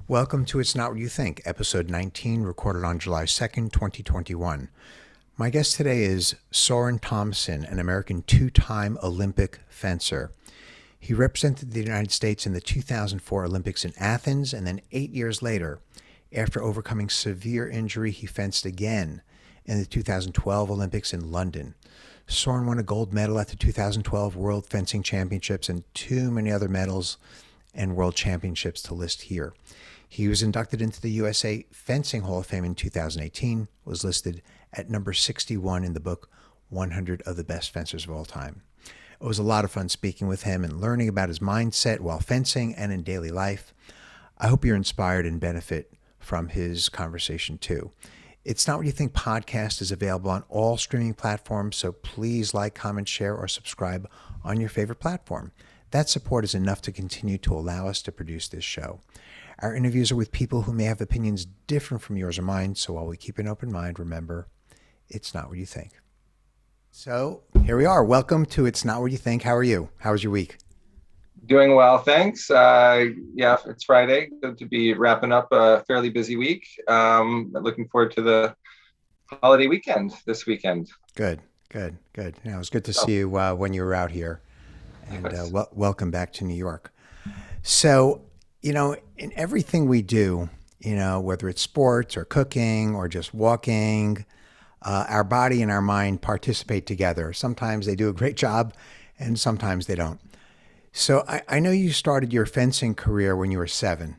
Welcome to It's Not What You Think, episode 19, recorded on July 2nd, 2021. My guest today is Soren Thompson, an American two-time Olympic fencer. He represented the United States in the 2004 Olympics in Athens, and then 8 years later, after overcoming severe injury, he fenced again in the 2012 Olympics in London. Soren won a gold medal at the 2012 World Fencing Championships and too many other medals and world championships to list here. He was inducted into the USA Fencing Hall of Fame in 2018, was listed at number 61 in the book 100 of the Best Fencers of All Time. It was a lot of fun speaking with him and learning about his mindset while fencing and in daily life. I hope you're inspired and benefit from his conversation too. It's Not What You Think podcast is available on all streaming platforms, so please like, comment, share, or subscribe on your favorite platform. That support is enough to continue to allow us to produce this show. Our interviews are with people who may have opinions different from yours or mine, so while we keep an open mind, remember, it's not what you think. So here we are. Welcome to It's Not What You Think. How are you? How was your week? Doing well, thanks. Yeah, it's Friday. Good to be wrapping up a fairly busy week. Looking forward to the holiday weekend this weekend. Good. Yeah, it was good to see you when you were out here, and welcome back to New York. So, in everything we do, whether it's sports or cooking or just walking, our body and our mind participate together. Sometimes they do a great job and sometimes they don't. So I know you started your fencing career when you were 7.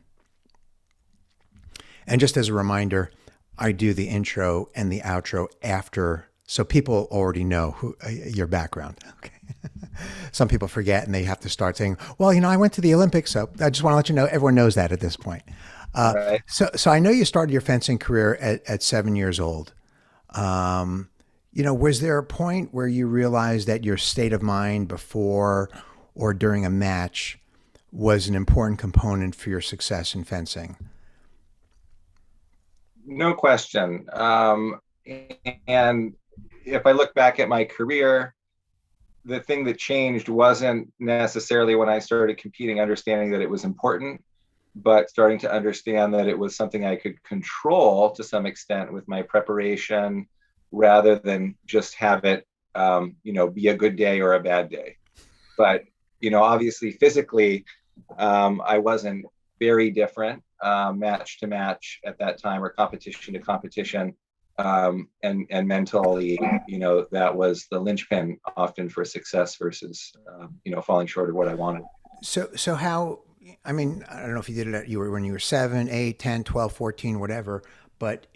And just as a reminder, I do the intro and the outro after, so people already know your background. Okay. Some people forget and they have to start saying, well, I went to the Olympics, so I just want to let you know, everyone knows that at this point. Right. So I know you started your fencing career at 7 years old. Was there a point where you realized that your state of mind before or during a match was an important component for your success in fencing? No question. And if I look back at my career, the thing that changed wasn't necessarily when I started competing, understanding that it was important, but starting to understand that it was something I could control to some extent with my preparation rather than just have it, be a good day or a bad day. But, obviously physically, I wasn't very different match to match at that time or competition to competition. And mentally, that was the linchpin often for success versus, falling short of what I wanted. So how, I don't know if you did it when you were 7, 8, 10, 12, 14, whatever, but,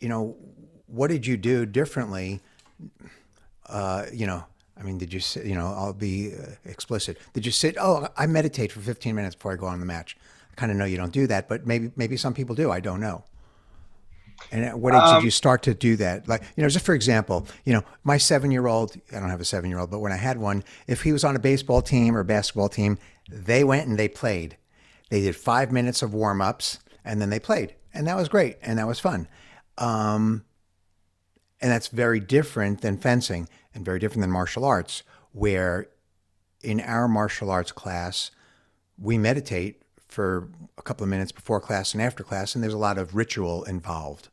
what did you do differently? Did you sit, I'll be explicit. Did you sit, I meditate for 15 minutes before I go on the match? I kind of know you don't do that, but maybe some people do. I don't know. And at what age did you start to do that? Like, just for example, my 7-year-old, I don't have a 7-year-old, but when I had one, if he was on a baseball team or a basketball team, they went and they played. They did 5 minutes of warm-ups and then they played. And that was great. And that was fun. And that's very different than fencing and very different than martial arts, where in our martial arts class, we meditate for a couple of minutes before class and after class, and there's a lot of ritual involved.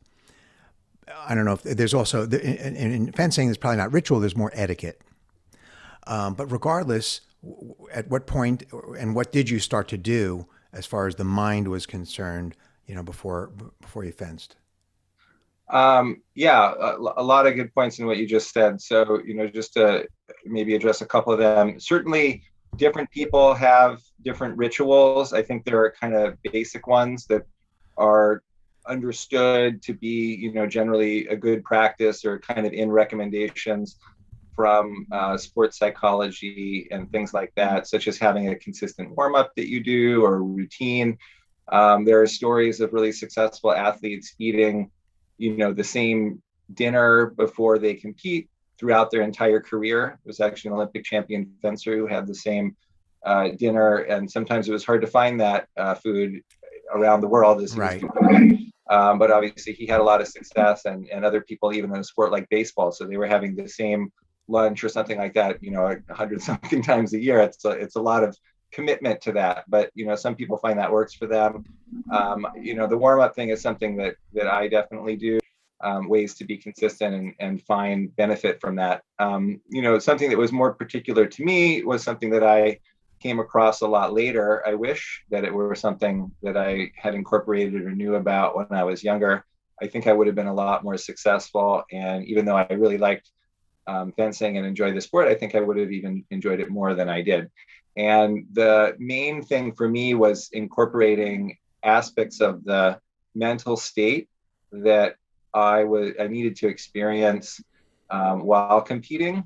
I don't know if there's also, in fencing, there's probably not ritual, there's more etiquette. But regardless, at what point and what did you start to do as far as the mind was concerned, before you fenced? A lot of good points in what you just said. So, just to maybe address a couple of them. Certainly, different people have different rituals. I think there are kind of basic ones that are understood to be, generally a good practice or kind of in recommendations from sports psychology and things like that, such as having a consistent warm-up that you do or routine. There are stories of really successful athletes eating, the same dinner before they compete throughout their entire career. It was actually an Olympic champion fencer who had the same dinner, and sometimes it was hard to find that food around the world as he was competing. But obviously he had a lot of success, and other people, even in a sport like baseball, so they were having the same lunch or something like that, 100 something times a year. It's a lot of commitment to that, but some people find that works for them. The warm up thing is something that I definitely do. Ways to be consistent and find benefit from that. Something that was more particular to me was something that I came across a lot later. I wish that it were something that I had incorporated or knew about when I was younger. I think I would have been a lot more successful. And even though I really liked fencing and enjoyed the sport, I think I would have even enjoyed it more than I did. And the main thing for me was incorporating aspects of the mental state that I needed to experience while competing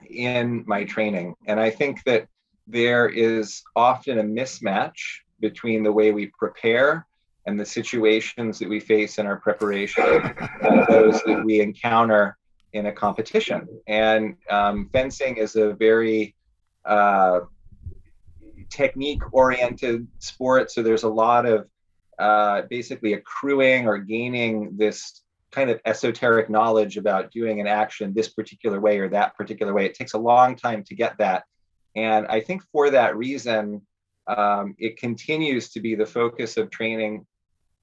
in my training. And I think that there is often a mismatch between the way we prepare and the situations that we face in our preparation and those that we encounter in a competition. And fencing is a very technique oriented sport. So there's a lot of basically accruing or gaining this kind of esoteric knowledge about doing an action this particular way or that particular way. It takes a long time to get that. And I think for that reason, it continues to be the focus of training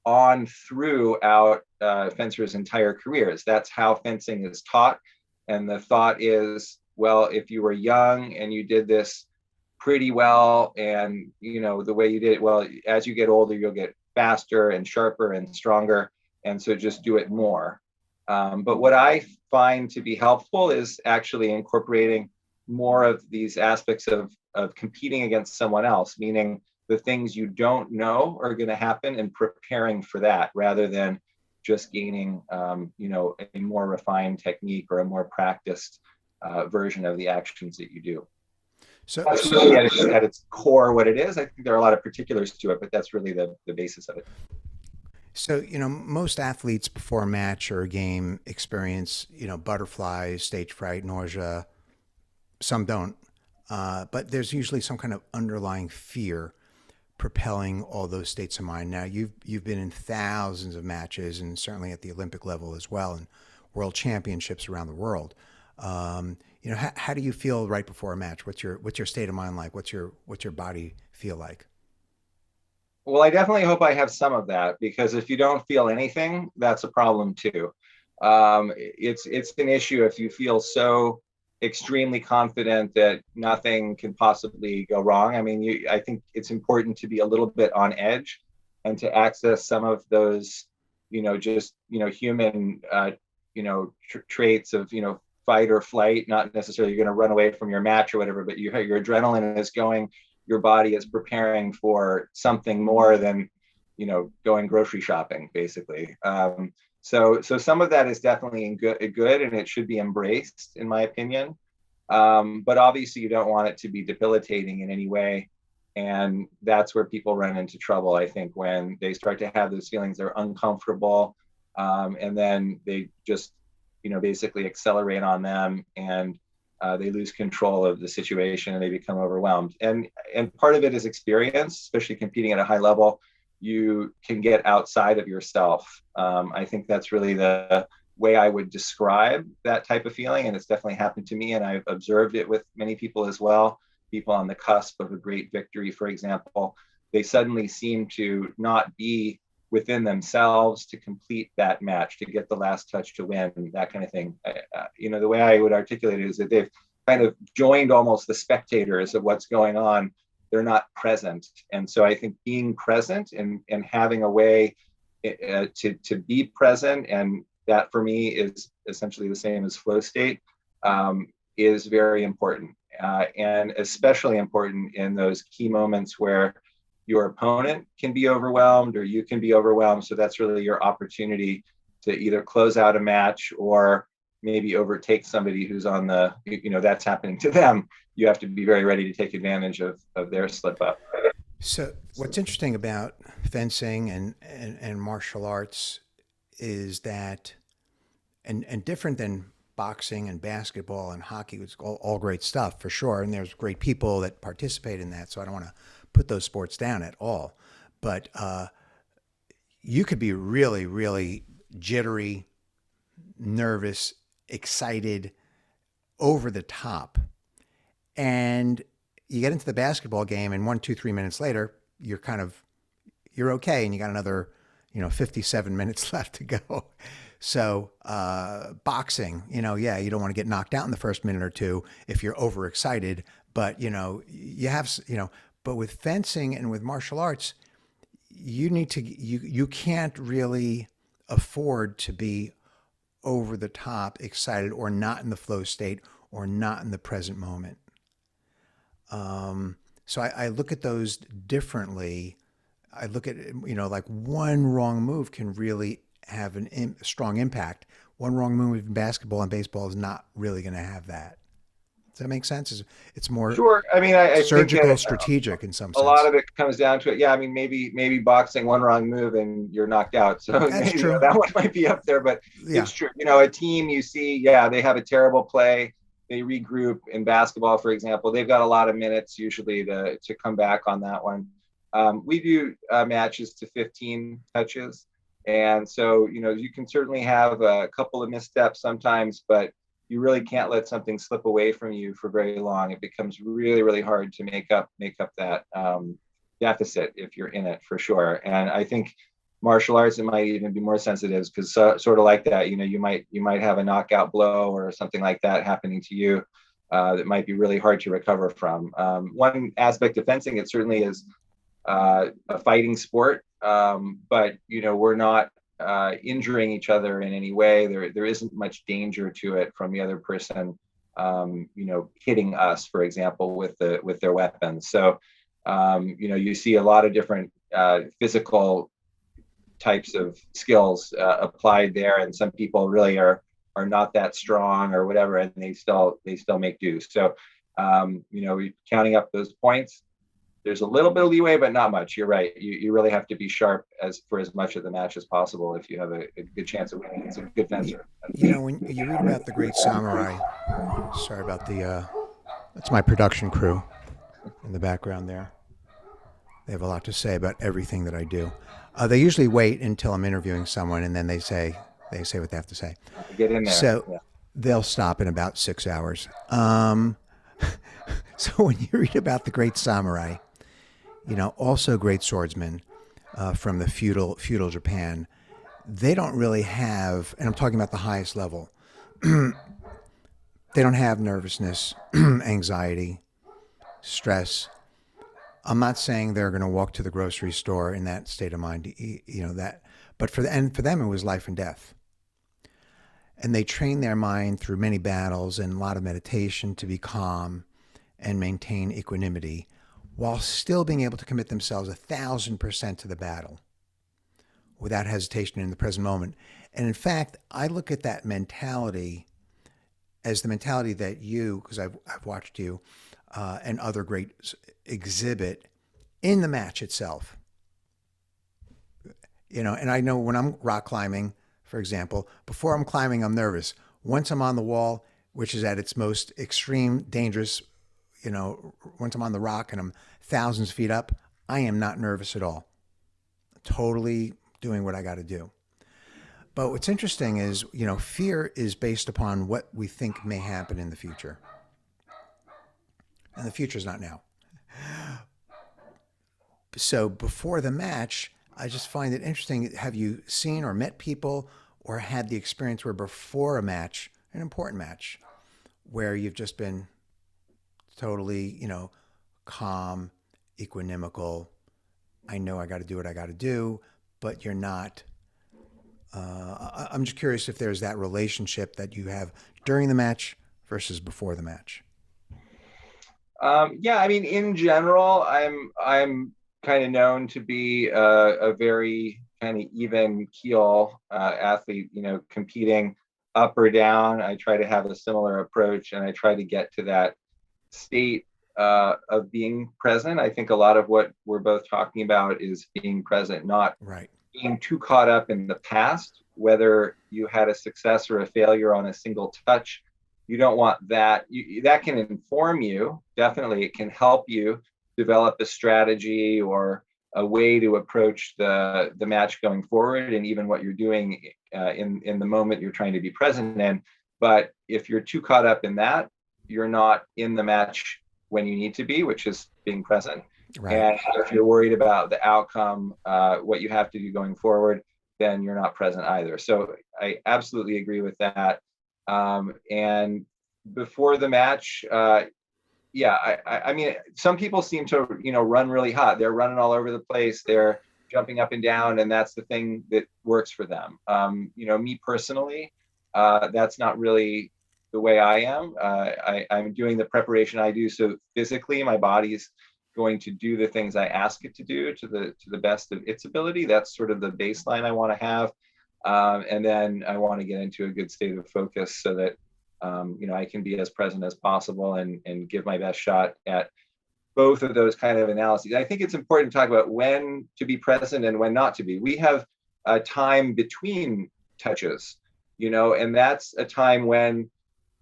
on throughout fencers' entire careers. That's how fencing is taught. And the thought is, well, if you were young and you did this pretty well, and the way you did it well, as you get older, you'll get faster and sharper and stronger. And so just do it more. But what I find to be helpful is actually incorporating more of these aspects of competing against someone else, meaning the things you don't know are going to happen and preparing for that rather than just gaining, a more refined technique or a more practiced version of the actions that you do. So that's really at its core what it is. I think there are a lot of particulars to it, but that's really the basis of it. So, most athletes before a match or a game experience, butterflies, stage fright, nausea. Some don't. But there's usually some kind of underlying fear propelling all those states of mind. Now, you've been in thousands of matches, and certainly at the Olympic level as well, and world championships around the world. How do you feel right before a match? What's your state of mind like? What's your body feel like? Well, I definitely hope I have some of that, because if you don't feel anything, that's a problem too. It's an issue if you feel so extremely confident that nothing can possibly go wrong. I mean, I think it's important to be a little bit on edge and to access some of those, human, traits of, fight or flight. Not necessarily you're going to run away from your match or whatever, but your adrenaline is going. Your body is preparing for something more than, going grocery shopping, basically. So some of that is definitely good, and it should be embraced, in my opinion. But obviously, you don't want it to be debilitating in any way, and that's where people run into trouble, I think, when they start to have those feelings. They're uncomfortable, and then they just, basically accelerate on them, and they lose control of the situation and they become overwhelmed. And part of it is experience, especially competing at a high level. You can get outside of yourself. I think that's really the way I would describe that type of feeling. And it's definitely happened to me. And I've observed it with many people as well. People on the cusp of a great victory, for example, they suddenly seem to not be within themselves to complete that match, to get the last touch to win, that kind of thing. The way I would articulate it is that they've kind of joined almost the spectators of what's going on. They're not present. And so I think being present and having a way to be present, and that for me is essentially the same as flow state, is very important. And especially important in those key moments where your opponent can be overwhelmed or you can be overwhelmed. So that's really your opportunity to either close out a match or maybe overtake somebody who's on the, that's happening to them. You have to be very ready to take advantage of their slip up. So what's interesting about fencing and martial arts is that, and different than boxing and basketball and hockey, it's all great stuff for sure. And there's great people that participate in that. So I don't want to put those sports down at all. But you could be really, really jittery, nervous, excited, over the top. And you get into the basketball game, and 1, 2, 3 minutes later, you're okay, and you got another 57 minutes left to go. So boxing, yeah, you don't want to get knocked out in the first minute or two if you're overexcited, but you have, but with fencing and with martial arts, you can't really afford to be over the top excited or not in the flow state or not in the present moment. So I look at those differently. I look at, like one wrong move can really have a strong impact. One wrong move in basketball and baseball is not really going to have that. Does that make sense? It's more Sure. I mean, I think surgical, that strategic in some a lot sense. of it comes down to it. Yeah, I mean, maybe boxing, one wrong move and you're knocked out. So That's maybe true. that one might be up there, but Yeah. it's true. A team you see, yeah, they have a terrible play. They regroup in basketball, for example. They've got a lot of minutes usually to come back on that one. We do matches to 15 touches. And so, you can certainly have a couple of missteps sometimes, but you really can't let something slip away from you for very long. It becomes really, really hard to make up that deficit if you're in it, for sure. And I think martial arts, it might even be more sensitive because sort of like that, you might have a knockout blow or something like that happening to you that might be really hard to recover from. One aspect of fencing, it certainly is a fighting sport, but we're not injuring each other in any way. There isn't much danger to it from the other person, hitting us, for example, with their weapons. So, you see a lot of different physical types of skills applied there, and some people really are not that strong or whatever, and they still make do. So, counting up those points, there's a little bit of leeway, but not much. You're right. You really have to be sharp for as much of the match as possible if you have a good chance of winning. It's a good fencer. When you read about the great samurai, sorry about that's my production crew in the background there. They have a lot to say about everything that I do. They usually wait until I'm interviewing someone, and then they say what they have to say. Get in there. So yeah. they'll stop in about 6 hours. So when you read about the great samurai, also great swordsmen from the feudal Japan, they don't really have, and I'm talking about the highest level, they don't have nervousness, anxiety, stress. I'm not saying they're going to walk to the grocery store in that state of mind, that, but for them it was life and death. And they train their mind through many battles and a lot of meditation to be calm and maintain equanimity, while still being able to commit themselves 1,000% to the battle without hesitation in the present moment. And in fact, I look at that mentality as the mentality that you, because I've watched you and other greats exhibit in the match itself. And I know when I'm rock climbing, for example, before I'm climbing, I'm nervous. Once I'm on the wall, which is at its most extreme, dangerous, once I'm on the rock and I'm thousands of feet up, I am not nervous at all. Totally doing what I got to do. But what's interesting is, fear is based upon what we think may happen in the future. And the future's not now. So before the match, I just find it interesting. Have you seen or met people or had the experience where before a match, an important match, where you've just been totally, calm, equanimical. I know I got to do what I got to do, but you're not. I'm just curious if there's that relationship that you have during the match versus before the match. Yeah, I mean, in general, I'm kind of known to be a very kind of even keel athlete. Competing up or down, I try to have a similar approach, and I try to get to that state of being present. I think a lot of what we're both talking about is being present, not right. Being too caught up in the past, whether you had a success or a failure on a single touch. You don't want that. That can inform you. Definitely, it can help you develop a strategy or a way to approach the match going forward, and even what you're doing in the moment you're trying to be present in. But if you're too caught up in that, you're not in the match when you need to be, which is being present. Right. And if you're worried about the outcome, what you have to do going forward, then you're not present either. So I absolutely agree with that. And before the match, yeah, I mean, some people seem to, run really hot. They're running all over the place. They're jumping up and down, and that's the thing that works for them. Me personally, that's not really the way I am. I'm doing the preparation I do. So physically, my body's going to do the things I ask it to do to the best of its ability. That's sort of the baseline I want to have. And then I want to get into a good state of focus so that I can be as present as possible and give my best shot at both of those kind of analyses. I think it's important to talk about when to be present and when not to be. We have a time between touches, and that's a time when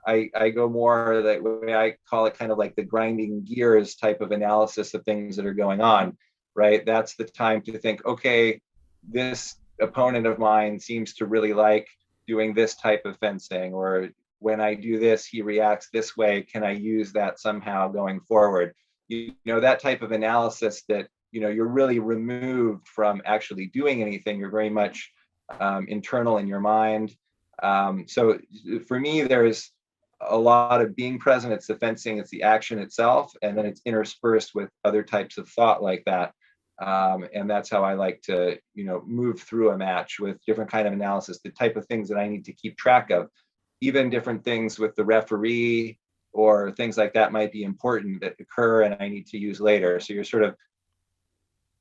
I go more the way I call it, kind of like the grinding gears type of analysis of things that are going on, right? That's the time to think, okay, this opponent of mine seems to really like doing this type of fencing, or when I do this, he reacts this way. Can I use that somehow going forward? That type of analysis that, you're really removed from actually doing anything. You're very much internal in your mind. So for me, there's a lot of being present. It's the fencing, it's the action itself, and then it's interspersed with other types of thought like that. And that's how I like to, move through a match, with different kind of analysis, the type of things that I need to keep track of. Even different things with the referee or things like that might be important that occur and I need to use later. So you're sort of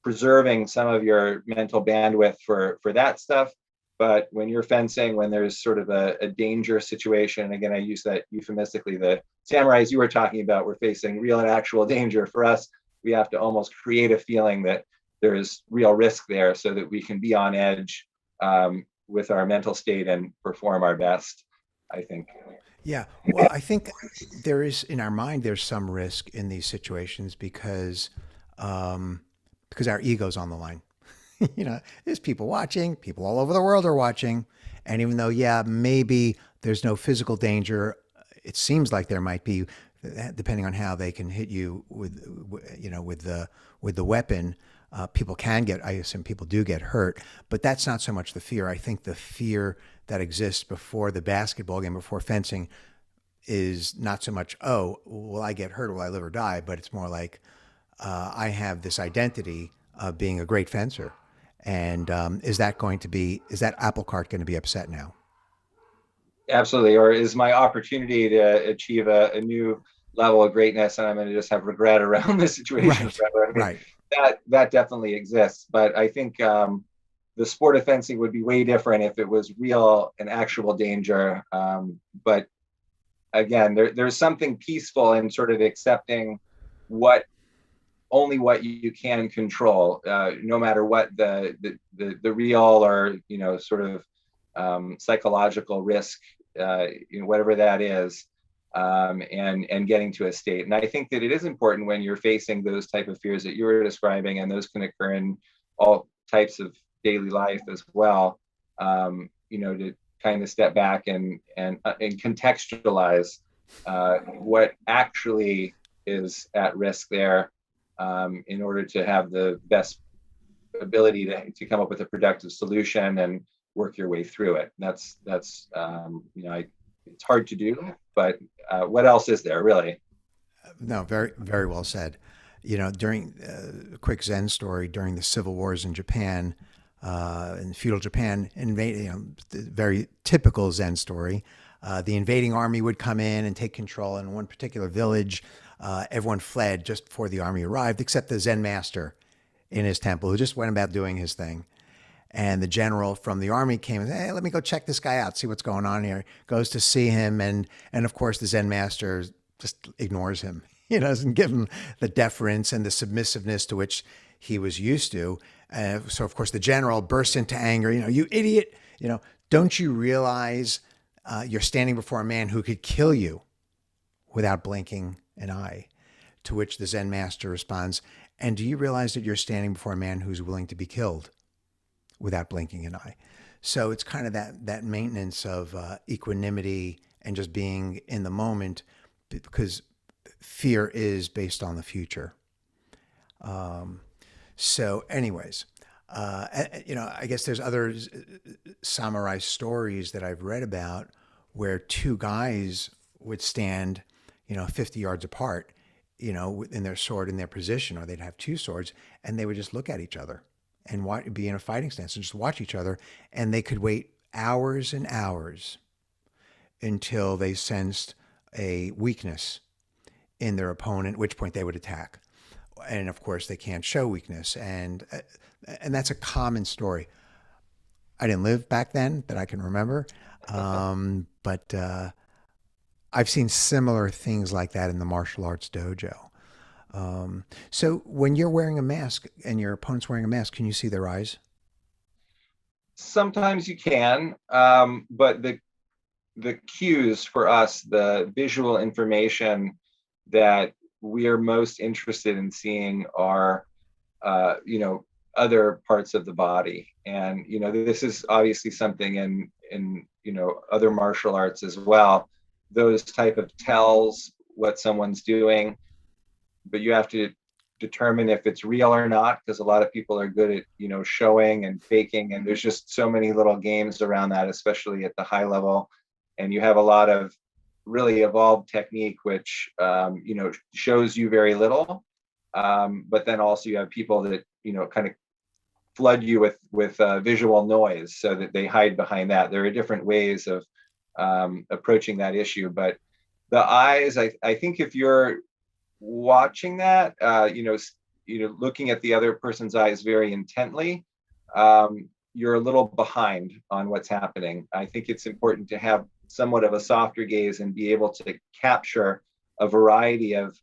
preserving some of your mental bandwidth for that stuff. But when you're fencing, when there's sort of a danger situation, again, I use that euphemistically, the samurais you were talking about were facing real and actual danger. For us, we have to almost create a feeling that there's real risk there so that we can be on edge with our mental state and perform our best, I think. Yeah. Well, I think there is, in our mind, there's some risk in these situations because our ego's on the line. There's people watching, people all over the world are watching. And even though, yeah, maybe there's no physical danger, it seems like there might be, depending on how they can hit you with the weapon. People can get, I assume people do get hurt, but that's not so much the fear. I think the fear that exists before the basketball game, before fencing, is not so much, oh, will I get hurt? Will I live or die? But it's more like, I have this identity of being a great fencer. And is that apple cart going to be upset now? Absolutely. Or is my opportunity to achieve a new level of greatness and I'm going to just have regret around the situation Right, forever? I mean, right. that definitely exists. But I think the sport of fencing would be way different if it was real and actual danger. But again, there's something peaceful in sort of accepting what only what you can control, no matter what the real or sort of psychological risk, whatever that is, and getting to a state. And I think that it is important when you're facing those type of fears that you were describing, and those can occur in all types of daily life as well. To kind of step back and contextualize what actually is at risk there, in order to have the best ability to come up with a productive solution and work your way through it. That's it's hard to do, but what else is there really? No, very, very well said. During a quick Zen story, during the civil wars in Japan, in feudal Japan, the very typical Zen story. The invading army would come in and take control in one particular village. Everyone fled just before the army arrived, except the Zen master in his temple, who just went about doing his thing. And the general from the army came and said, hey, let me go check this guy out, see what's going on here. Goes to see him. And of course, the Zen master just ignores him. He doesn't give him the deference and the submissiveness to which he was used to. So, of course, the general bursts into anger. You idiot. Don't you realize you're standing before a man who could kill you without blinking an eye? To which the Zen master responds, and do you realize that you're standing before a man who's willing to be killed without blinking an eye? So it's kind of that maintenance of equanimity and just being in the moment, because fear is based on the future. So, anyways, I guess there's other samurai stories that I've read about where two guys would stand, 50 yards apart, in their sword in their position, or they'd have two swords, and they would just look at each other and be in a fighting stance and just watch each other, and they could wait hours and hours until they sensed a weakness in their opponent, at which point they would attack. And of course, they can't show weakness, and that's a common story. I didn't live back then that I can remember, but I've seen similar things like that in the martial arts dojo. So when you're wearing a mask and your opponent's wearing a mask, can you see their eyes? Sometimes you can, but the cues for us, the visual information that we are most interested in seeing are, other parts of the body. And, this is obviously something in, other martial arts as well. Those type of tells what someone's doing, but you have to determine if it's real or not, because a lot of people are good at, showing and faking. And there's just so many little games around that, especially at the high level. And you have a lot of really evolved technique, which, shows you very little. But then also you have people that, kind of flood you with visual noise so that they hide behind that. There are different ways of approaching that issue. But the eyes, I think if you're watching that, looking at the other person's eyes very intently, you're a little behind on what's happening. I think it's important to have somewhat of a softer gaze and be able to capture a variety of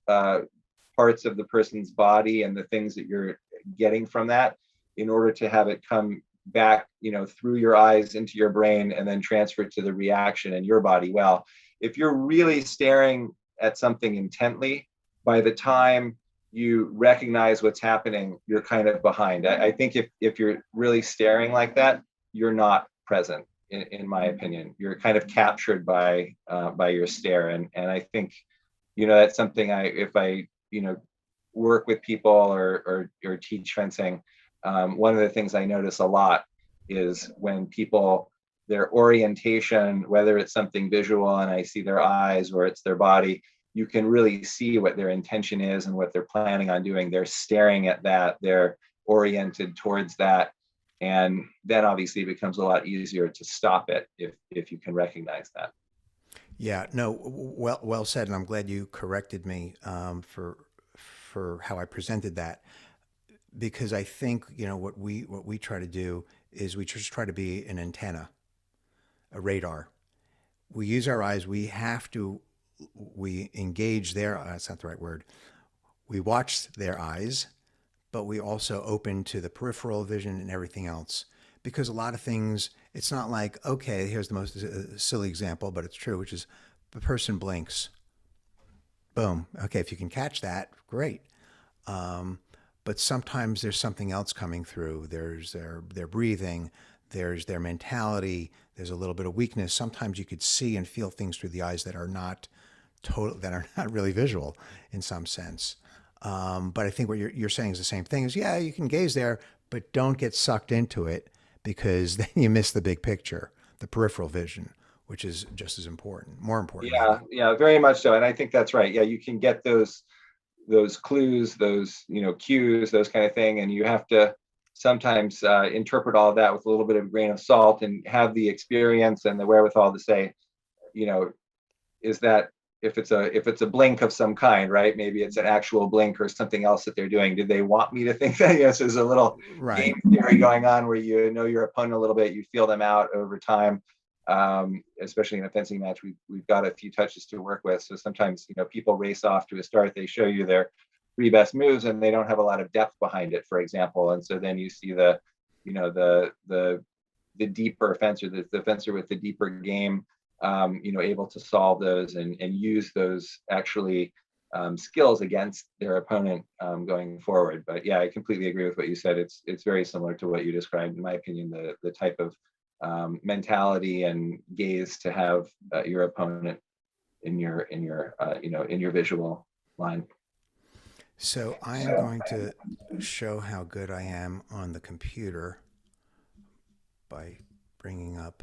parts of the person's body and the things that you're getting from that in order to have it come back, through your eyes into your brain and then transfer to the reaction in your body. Well, if you're really staring at something intently, by the time you recognize what's happening, you're kind of behind. I think if you're really staring like that, you're not present, in my opinion. You're kind of captured by your stare. And I think, that's something if I, work with people or teach fencing, one of the things I notice a lot is when people, their orientation, whether it's something visual and I see their eyes or it's their body, you can really see what their intention is and what they're planning on doing. They're staring at that, they're oriented towards that. And then obviously it becomes a lot easier to stop it if you can recognize that. Yeah, no, well said, and I'm glad you corrected me for how I presented that, because I think what we try to do is we just try to be an antenna, a radar. We use our eyes. We engage their. That's not the right word. We watch their eyes, but we also open to the peripheral vision and everything else. Because a lot of things, it's not like, okay, here's the most silly example, but it's true, which is the person blinks. Boom. Okay, if you can catch that, great. But sometimes there's something else coming through. There's their breathing, there's their mentality, there's a little bit of weakness. Sometimes you could see and feel things through the eyes that are not that are not really visual in some sense. But I think what you're saying is the same thing. Is yeah, you can gaze there, but don't get sucked into it because then you miss the big picture, the peripheral vision, which is just as important, more important Yeah, maybe. yeah, very much so. And I think that's right. Yeah, you can get those clues, those cues, those kind of thing, and you have to sometimes interpret all of that with a little bit of a grain of salt and have the experience and the wherewithal to say, you know, is that if it's a blink of some kind, right? Maybe it's an actual blink or something else that they're doing. Did they want me to think that? Yes, there's a little Right. game theory going on where you know your opponent a little bit, you feel them out over time. Especially in a fencing match, we've got a few touches to work with. So sometimes people race off to a start, they show you their three best moves, and they don't have a lot of depth behind it, for example. And so then you see the you know the deeper fencer, the fencer with the deeper game, able to solve those and use those actually skills against their opponent going forward. But yeah, I completely agree with what you said. It's very similar to what you described, in my opinion, the type of mentality and gaze to have your opponent in your in your visual line. So I am going to show how good I am on the computer by bringing up,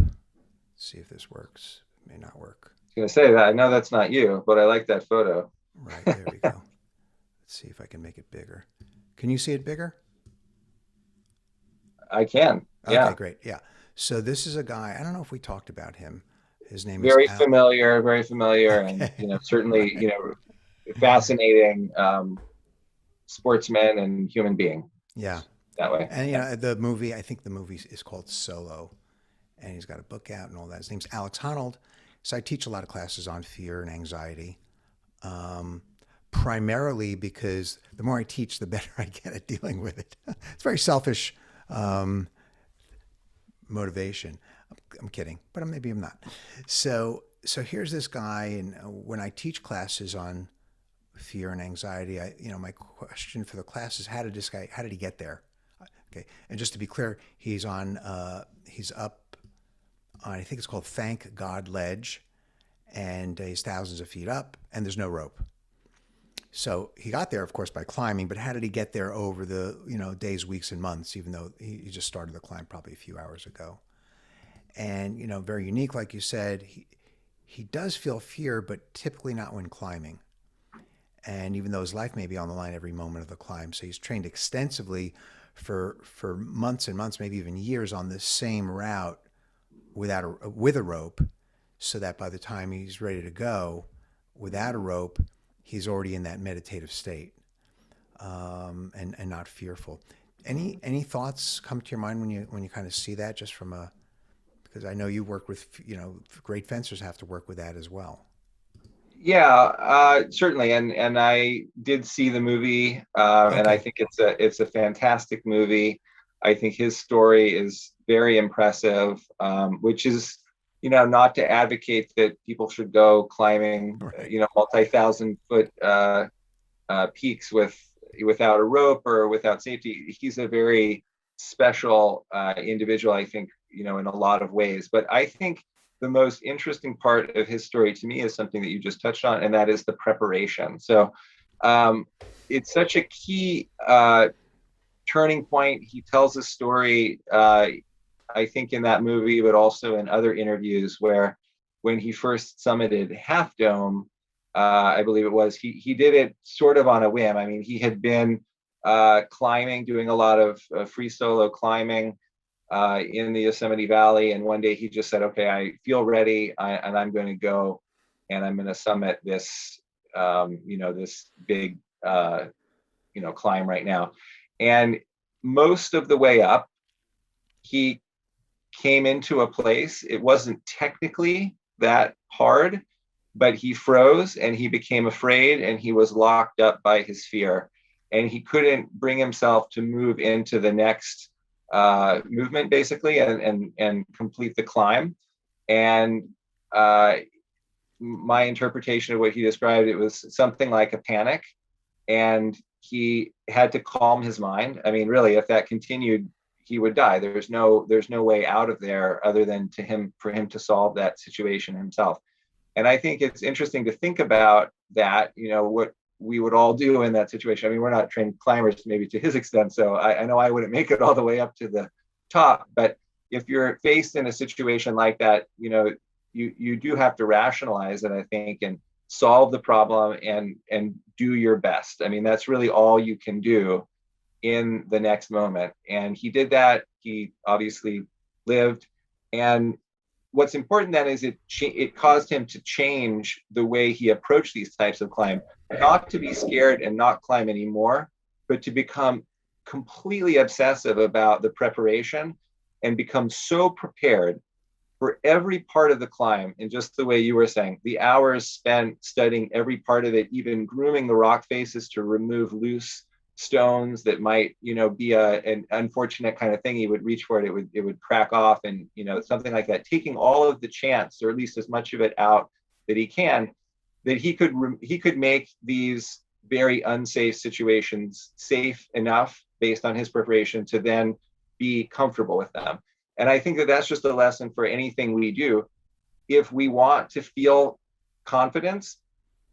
see if this works. It may not work. I was going to say that I know that's not you, but I like that photo. Right, there we go. Let's see if I can make it bigger. Can you see it bigger? I can. Okay, Yeah. great. Yeah. So this is a guy, I don't know if we talked about him. His name is Very Al. familiar, very familiar, and Okay. certainly Right. fascinating sportsman and human being Yeah. that way. And Yeah. the movie, I think the movie is called Solo, and he's got a book out and all that. His name's Alex Honnold. So I teach a lot of classes on fear and anxiety, um, primarily because the more I teach, the better I get at dealing with it. It's very selfish um, motivation. I'm kidding, but maybe I'm not. So here's this guy, and when I teach classes on fear and anxiety, my question for the class is, how did he get there? Okay, and just to be clear, he's up on, I think it's called Thank God Ledge, and he's thousands of feet up, and there's no rope. So he got there, of course, by climbing, but how did he get there over the days, weeks, and months? Even though he just started the climb probably a few hours ago, and very unique, like you said, he does feel fear, but typically not when climbing. And even though his life may be on the line every moment of the climb, so he's trained extensively for months and months, maybe even years, on this same route with a rope, so that by the time he's ready to go without a rope, he's already in that meditative state, and not fearful. Any thoughts come to your mind when you kind of see that, just from a, because I know you work with, great fencers have to work with that as well. Yeah, certainly, and I did see the movie, and I Okay. think it's a fantastic movie. I think his story is very impressive, which is, not to advocate that people should go climbing, Right. multi-thousand foot peaks without a rope or without safety. He's a very special individual, I think, in a lot of ways. But I think the most interesting part of his story to me is something that you just touched on, and that is the preparation. So um, it's such a key turning point. He tells a story, I think, in that movie, but also in other interviews, where when he first summited Half Dome, I believe it was, he did it sort of on a whim. I mean, he had been climbing, doing a lot of free solo climbing in the Yosemite Valley, and one day he just said, "Okay, I feel ready, and I'm going to go, and I'm going to summit this, this big, climb right now." And most of the way up, he came into a place. It wasn't technically that hard, but he froze and he became afraid and he was locked up by his fear. And he couldn't bring himself to move into the next movement, basically, and complete the climb. And my interpretation of what he described, it was something like a panic. And he had to calm his mind. I mean, really, if that continued, he would die. There's no way out of there other than for him to solve that situation himself. And I think it's interesting to think about that, what we would all do in that situation. I mean, we're not trained climbers maybe to his extent, so I know I wouldn't make it all the way up to the top. But if you're faced in a situation like that, you do have to rationalize it, I think, and solve the problem and do your best. I mean, that's really all you can do in the next moment. And he did that. He obviously lived. And what's important then is it caused him to change the way he approached these types of climb, not to be scared and not climb anymore, but to become completely obsessive about the preparation and become so prepared for every part of the climb. And just the way you were saying, the hours spent studying every part of it, even grooming the rock faces to remove loose stones that might, be an unfortunate kind of thing. He would reach for it, it would crack off, and something like that. Taking all of the chance, or at least as much of it out that he can, that he could make these very unsafe situations safe enough based on his preparation to then be comfortable with them. And I think that that's just a lesson for anything we do. If we want to feel confidence,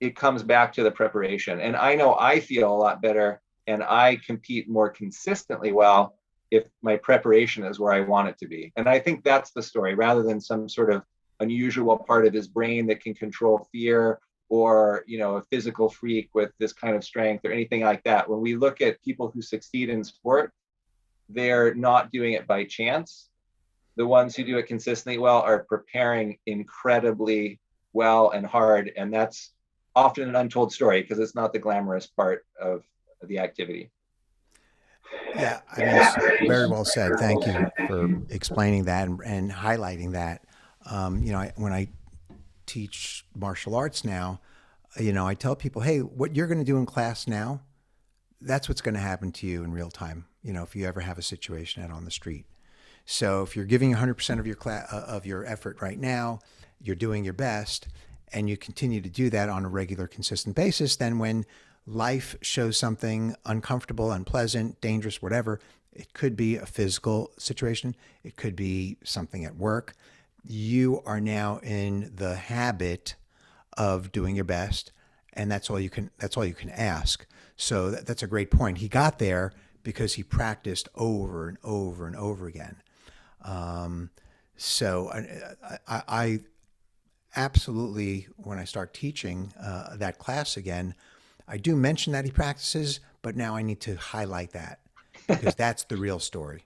it comes back to the preparation. And I know I feel a lot better and I compete more consistently well if my preparation is where I want it to be. And I think that's the story, rather than some sort of unusual part of his brain that can control fear, or a physical freak with this kind of strength or anything like that. When we look at people who succeed in sport, they're not doing it by chance. The ones who do it consistently well are preparing incredibly well and hard, and that's often an untold story because it's not the glamorous part of the activity. Yeah, I mean, it's very well said. Thank you for explaining that and highlighting that. When I teach martial arts now, I tell people, hey, what you're going to do in class now, that's what's going to happen to you in real time. If you ever have a situation out on the street. So if you're giving 100% of your effort right now, you're doing your best, and you continue to do that on a regular, consistent basis, then when life shows something uncomfortable, unpleasant, dangerous, whatever, it could be a physical situation, it could be something at work, you are now in the habit of doing your best, and that's all you can ask. So that's a great point. He got there because he practiced over and over and over again. So I absolutely, when I start teaching that class again, I do mention that he practices, but now I need to highlight that because that's the real story.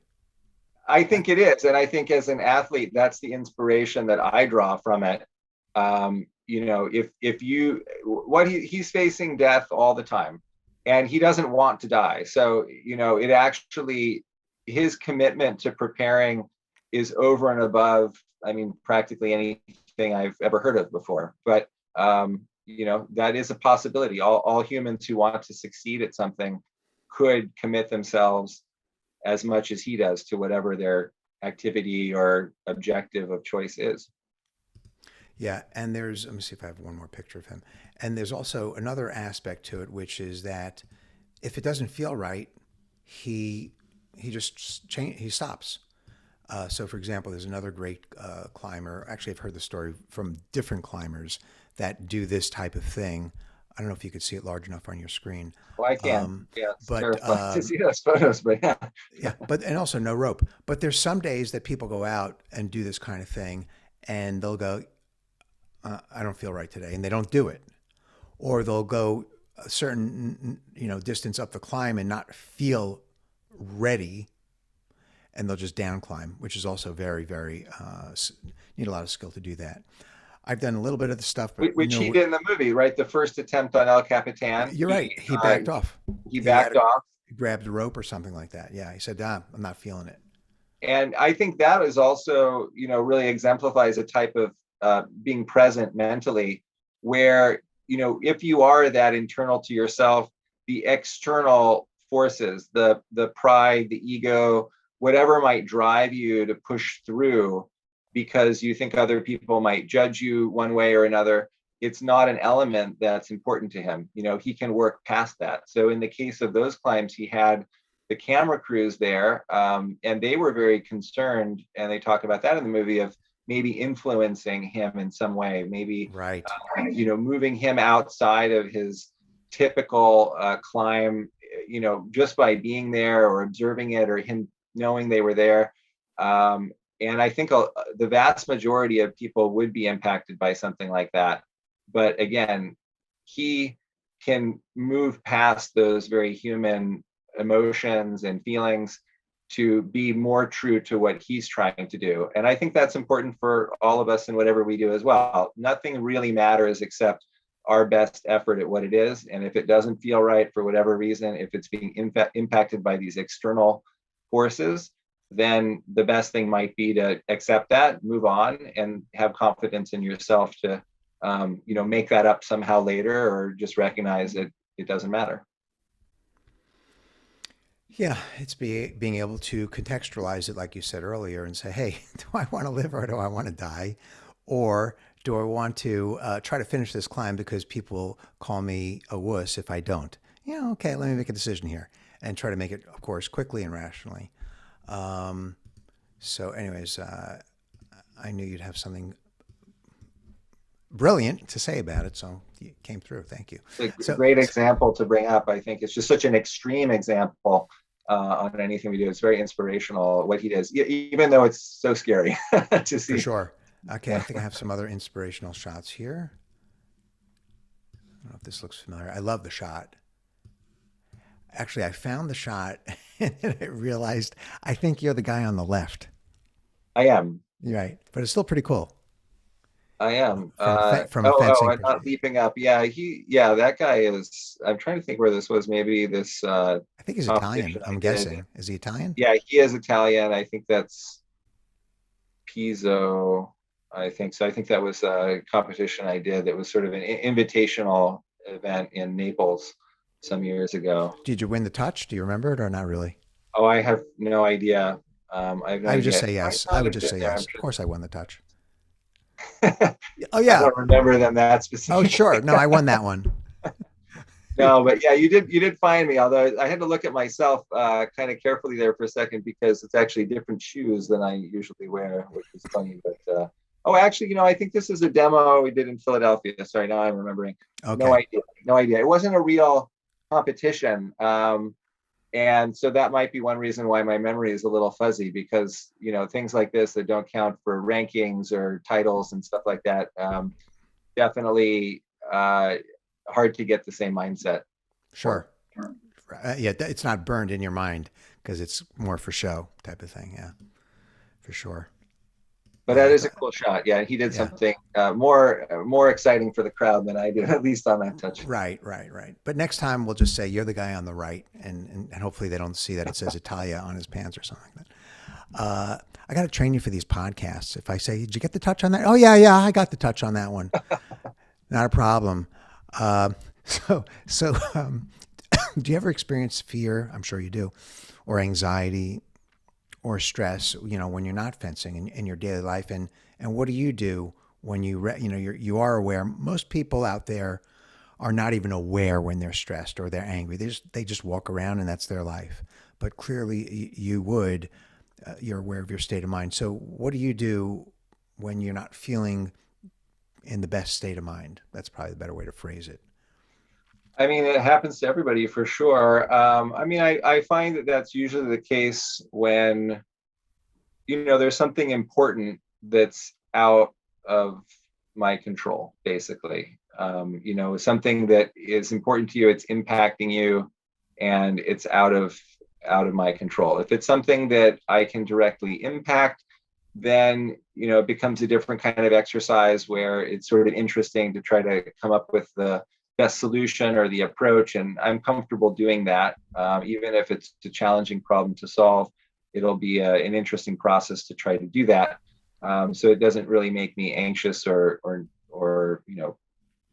I think it is. And I think as an athlete, that's the inspiration that I draw from it. If he's facing death all the time and he doesn't want to die. So, it actually, his commitment to preparing is over and above, practically anything I've ever heard of before. But, that is a possibility. All humans who want to succeed at something could commit themselves as much as he does to whatever their activity or objective of choice is. Yeah, and let me see if I have one more picture of him. And there's also another aspect to it, which is that if it doesn't feel right, he he stops. So, for example, there's another great climber. Actually, I've heard the story from different climbers that do this type of thing. I don't know if you could see it large enough on your screen. Well, I can. Yeah, it's But terrifying to see those photos, but yeah. yeah, and also no rope. But there's some days that people go out and do this kind of thing, and they'll go, I don't feel right today, and they don't do it, or they'll go a certain distance up the climb and not feel ready, and they'll just down climb, which is also very, very need a lot of skill to do that. I've done a little bit of the stuff, but Which he did in the movie, right? The first attempt on El Capitan. You're right. He backed off. He backed off. He grabbed a rope or something like that. Yeah, he said, I'm not feeling it. And I think that is also, really exemplifies a type of being present mentally, where, if you are that internal to yourself, the external forces, the pride, the ego, whatever might drive you to push through because you think other people might judge you one way or another, it's not an element that's important to him. He can work past that. So in the case of those climbs, he had the camera crews there, and they were very concerned, and they talk about that in the movie, of maybe influencing him in some way, maybe right, moving him outside of his typical climb, just by being there or observing it, or him knowing they were there. And I think the vast majority of people would be impacted by something like that. But again, he can move past those very human emotions and feelings to be more true to what he's trying to do. And I think that's important for all of us in whatever we do as well. Nothing really matters except our best effort at what it is. And if it doesn't feel right for whatever reason, if it's being impacted by these external forces, then the best thing might be to accept that, move on, and have confidence in yourself to, make that up somehow later, or just recognize that it doesn't matter. Yeah, it's being able to contextualize it, like you said earlier, and say, hey, do I want to live or do I want to die? Or do I want to try to finish this climb because people call me a wuss if I don't? Okay, let me make a decision here and try to make it, of course, quickly and rationally. So anyways, I knew you'd have something brilliant to say about it. So you came through. Thank you. It's a So, great example to bring up. I think it's just such an extreme example on anything we do. It's very inspirational what he does, even though it's so scary to for see. sure. Okay, I think I have some other inspirational shots here. I don't know if this looks familiar. I love the shot. Actually, I found the shot and then I realized I think you're the guy on the left. I am. You're right, but it's still pretty cool I am. from a fencing I'm not perspective. leaping up. Yeah, that guy is. I'm trying to think where this was. Maybe this I think he's Italian. competition I I'm did. guessing. Is he Italian? Yeah, he is Italian. I think that's Pizzo. I think so. I think that was a competition I did that was sort of an invitational event in Naples some years ago. Did you win the touch? Do you remember it or not really? Oh, I have no idea. I have no I would just idea. say I yes. I might would have just been say there. yes. Of course, I won the touch. Oh I yeah. don't remember them that Oh specifically. sure. No, I won that one. No, but yeah, you did find me. Although I had to look at myself kind of carefully there for a second because it's actually different shoes than I usually wear, which is funny. But oh, actually, I think this is a demo we did in Philadelphia. Sorry, now I'm remembering. No Okay. idea. No idea. It wasn't a real competition. And so that might be one reason why my memory is a little fuzzy because things like this that don't count for rankings or titles and stuff like that, definitely hard to get the same mindset for. Sure. Yeah, it's not burned in your mind because it's more for show type of thing. Yeah, for sure. But Yeah, that is a cool shot. Yeah, he did yeah. something more exciting for the crowd than I did, at least on that touch. Right, right, right. But next time we'll just say you're the guy on the right, and hopefully they don't see that it says Italia on his pants or something like that. I got to train you for these podcasts. If I say, "Did you get the touch on that?" Oh yeah, yeah, I got the touch on that one. Not a problem. Uh, so, do you ever experience fear? I'm sure you do, or anxiety, or stress. When you're not fencing in your daily life, and what do you do when you are aware? Most people out there are not even aware when they're stressed or they're angry. They just walk around and that's their life. But clearly, you're aware of your state of mind. So, what do you do when you're not feeling in the best state of mind? That's probably the better way to phrase it. I mean, it happens to everybody for sure. I mean, I find that that's usually the case when there's something important that's out of my control, basically. Something that is important to you, it's impacting you, and it's out of my control. If it's something that I can directly impact, then it becomes a different kind of exercise where it's sort of interesting to try to come up with the best solution or the approach, and I'm comfortable doing that. Even if it's a challenging problem to solve, it'll be an interesting process to try to do that. So it doesn't really make me anxious or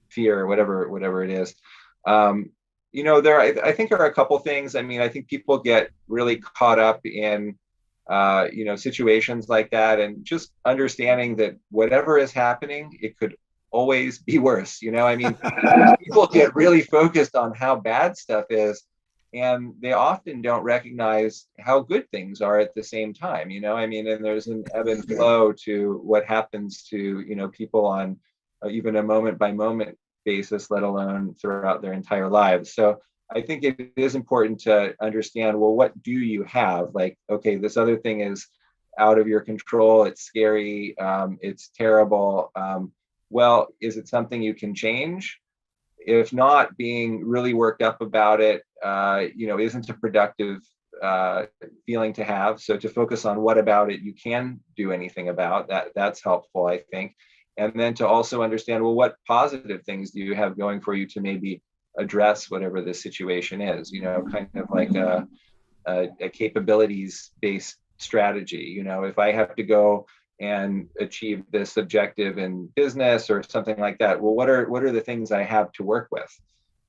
fear or whatever it is. There I think are a couple things. I mean, I think people get really caught up in situations like that, and just understanding that whatever is happening, it could always be worse. I mean, people get really focused on how bad stuff is, and they often don't recognize how good things are at the same time. I mean, and there's an ebb and flow to what happens to people on even a moment by moment basis, let alone throughout their entire lives. So I think it is important to understand, well, what do you have? Like, okay, this other thing is out of your control. It's scary. It's terrible. Well, is it something you can change? If not, being really worked up about it, isn't a productive feeling to have. So to focus on what about it you can do anything about, that's helpful, I think. And then to also understand, well, what positive things do you have going for you to maybe address whatever the situation is, kind of like a capabilities based strategy. If I have to go and achieve this objective in business or something like that, well, what are the things I have to work with?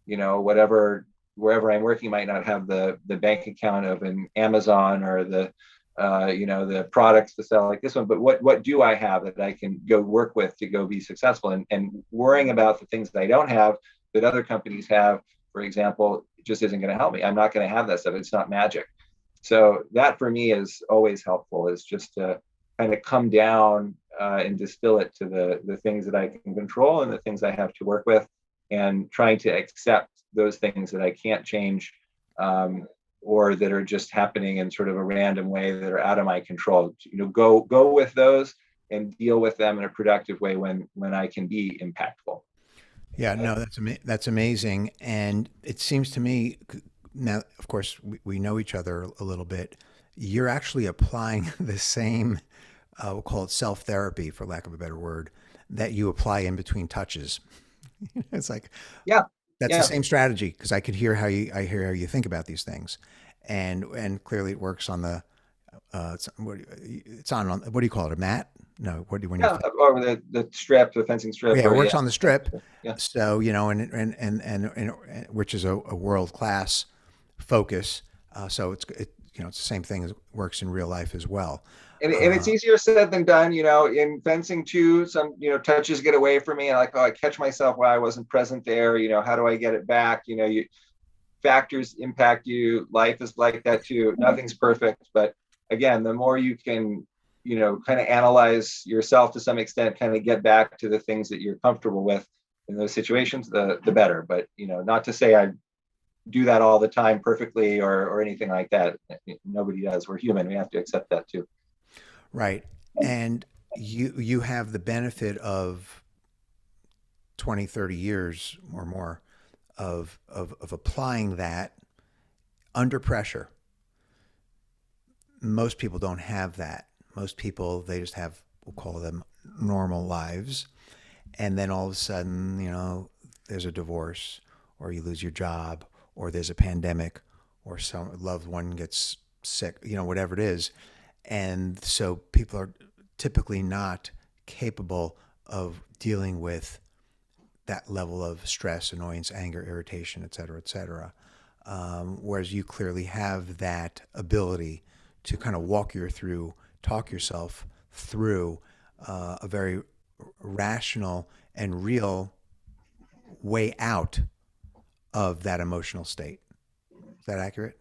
Wherever I'm working might not have the bank account of an Amazon or the products to sell like this one, but what do I have that I can go work with to go be successful? And worrying about the things that I don't have that other companies have, for example, just isn't going to help me. I'm not going to have that stuff. It's not magic. So that for me is always helpful, is just to kind of come down and distill it to the things that I can control and the things I have to work with, and trying to accept those things that I can't change, or that are just happening in sort of a random way that are out of my control. Go with those and deal with them in a productive way when I can be impactful. Yeah, no, that's amazing. And it seems to me now, of course, we know each other a little bit. You're actually applying the same, we'll call it self therapy, for lack of a better word, that you apply in between touches. It's like Yeah, that's the yeah. same strategy because I hear how you think about these things, and clearly it works on the it's on what do you call it, a mat? No, what do you when you Yeah, or the strip, the fencing strip, yeah, it or works yeah, on the strip. yeah. So, and which is a world class focus. So it's the same thing as works in real life as well. And it's easier said than done. In fencing too, some touches get away from me, and like, oh, I catch myself while I wasn't present there. How do I get it back? Factors impact you. Life is like that too. Nothing's perfect, but again, the more you can kind of analyze yourself to some extent, kind of get back to the things that you're comfortable with in those situations, the better. But not to say I do that all the time perfectly or anything like that. Nobody does. We're human. We have to accept that too. Right. And you have the benefit of 20, 30 years or more of applying that under pressure. Most people don't have that. Most people, they just have, we'll call them normal lives. And then all of a sudden, there's a divorce, or you lose your job, or there's a pandemic, or some loved one gets sick, whatever it is. And so people are typically not capable of dealing with that level of stress, annoyance, anger, irritation, et cetera, et cetera. Whereas you clearly have that ability to kind of talk yourself through a very rational and real way out of that emotional state. Is that accurate?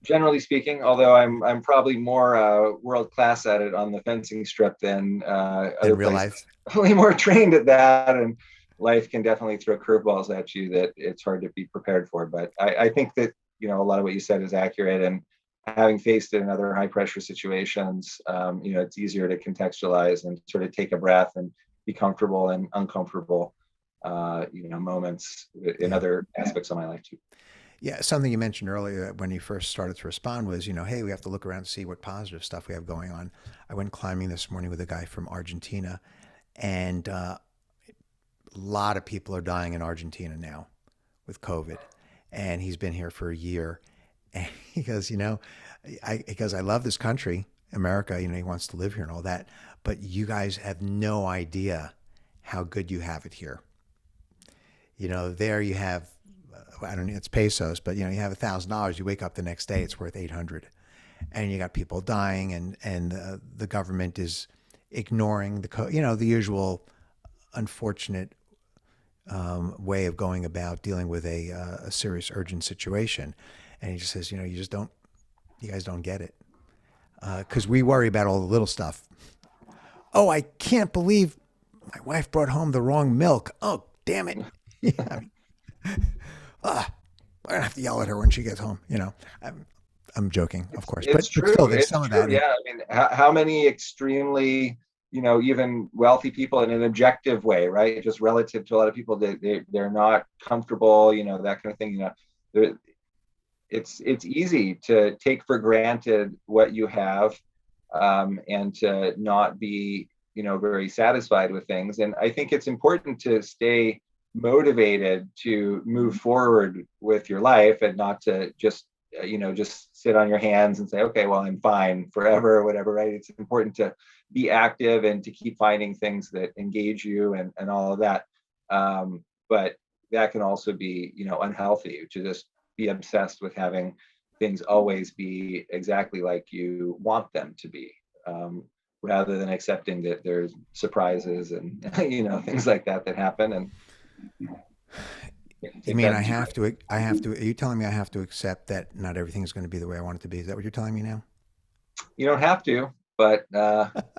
Generally speaking, although I'm probably more world class at it on the fencing strip than In other real places. life? Definitely more trained at that, and life can definitely throw curveballs at you that it's hard to be prepared for. But I think that a lot of what you said is accurate, and having faced it in other high pressure situations, it's easier to contextualize and sort of take a breath and be comfortable and uncomfortable, moments in Yeah. other aspects of my life too. Yeah, something you mentioned earlier when you first started to respond was, hey, we have to look around and see what positive stuff we have going on. I went climbing this morning with a guy from Argentina, and a lot of people are dying in Argentina now with COVID, and he's been here for a year, and he goes, I love this country, America. He wants to live here and all that, but you guys have no idea how good you have it here. There you have, I don't know, it's pesos, but you have $1,000. You wake up the next day, it's worth 800, and you got people dying, and the government is ignoring the usual unfortunate way of going about dealing with a serious urgent situation. And he just says, you guys don't get it, because we worry about all the little stuff. Oh, I can't believe my wife brought home the wrong milk. Oh, damn it. Yeah, I'm gonna have to yell at her when she gets home. I'm joking, of course, It's but still, true. there's It's some of true. that. Yeah. I mean, how many extremely, even wealthy people in an objective way, right? Just relative to a lot of people, they're not comfortable, that kind of thing. It's easy to take for granted what you have, and to not be, very satisfied with things. And I think it's important to stay motivated to move forward with your life, and not to just sit on your hands and say, okay, well, I'm fine forever or whatever, right? It's important to be active and to keep finding things that engage you, and all of that. But that can also be, unhealthy, to just be obsessed with having things always be exactly like you want them to be, rather than accepting that there's surprises and things like that happen. And You take mean that into are you telling me I have to accept that not everything is going to be the way I want it to be? Is that what you're telling me now? You don't have to. but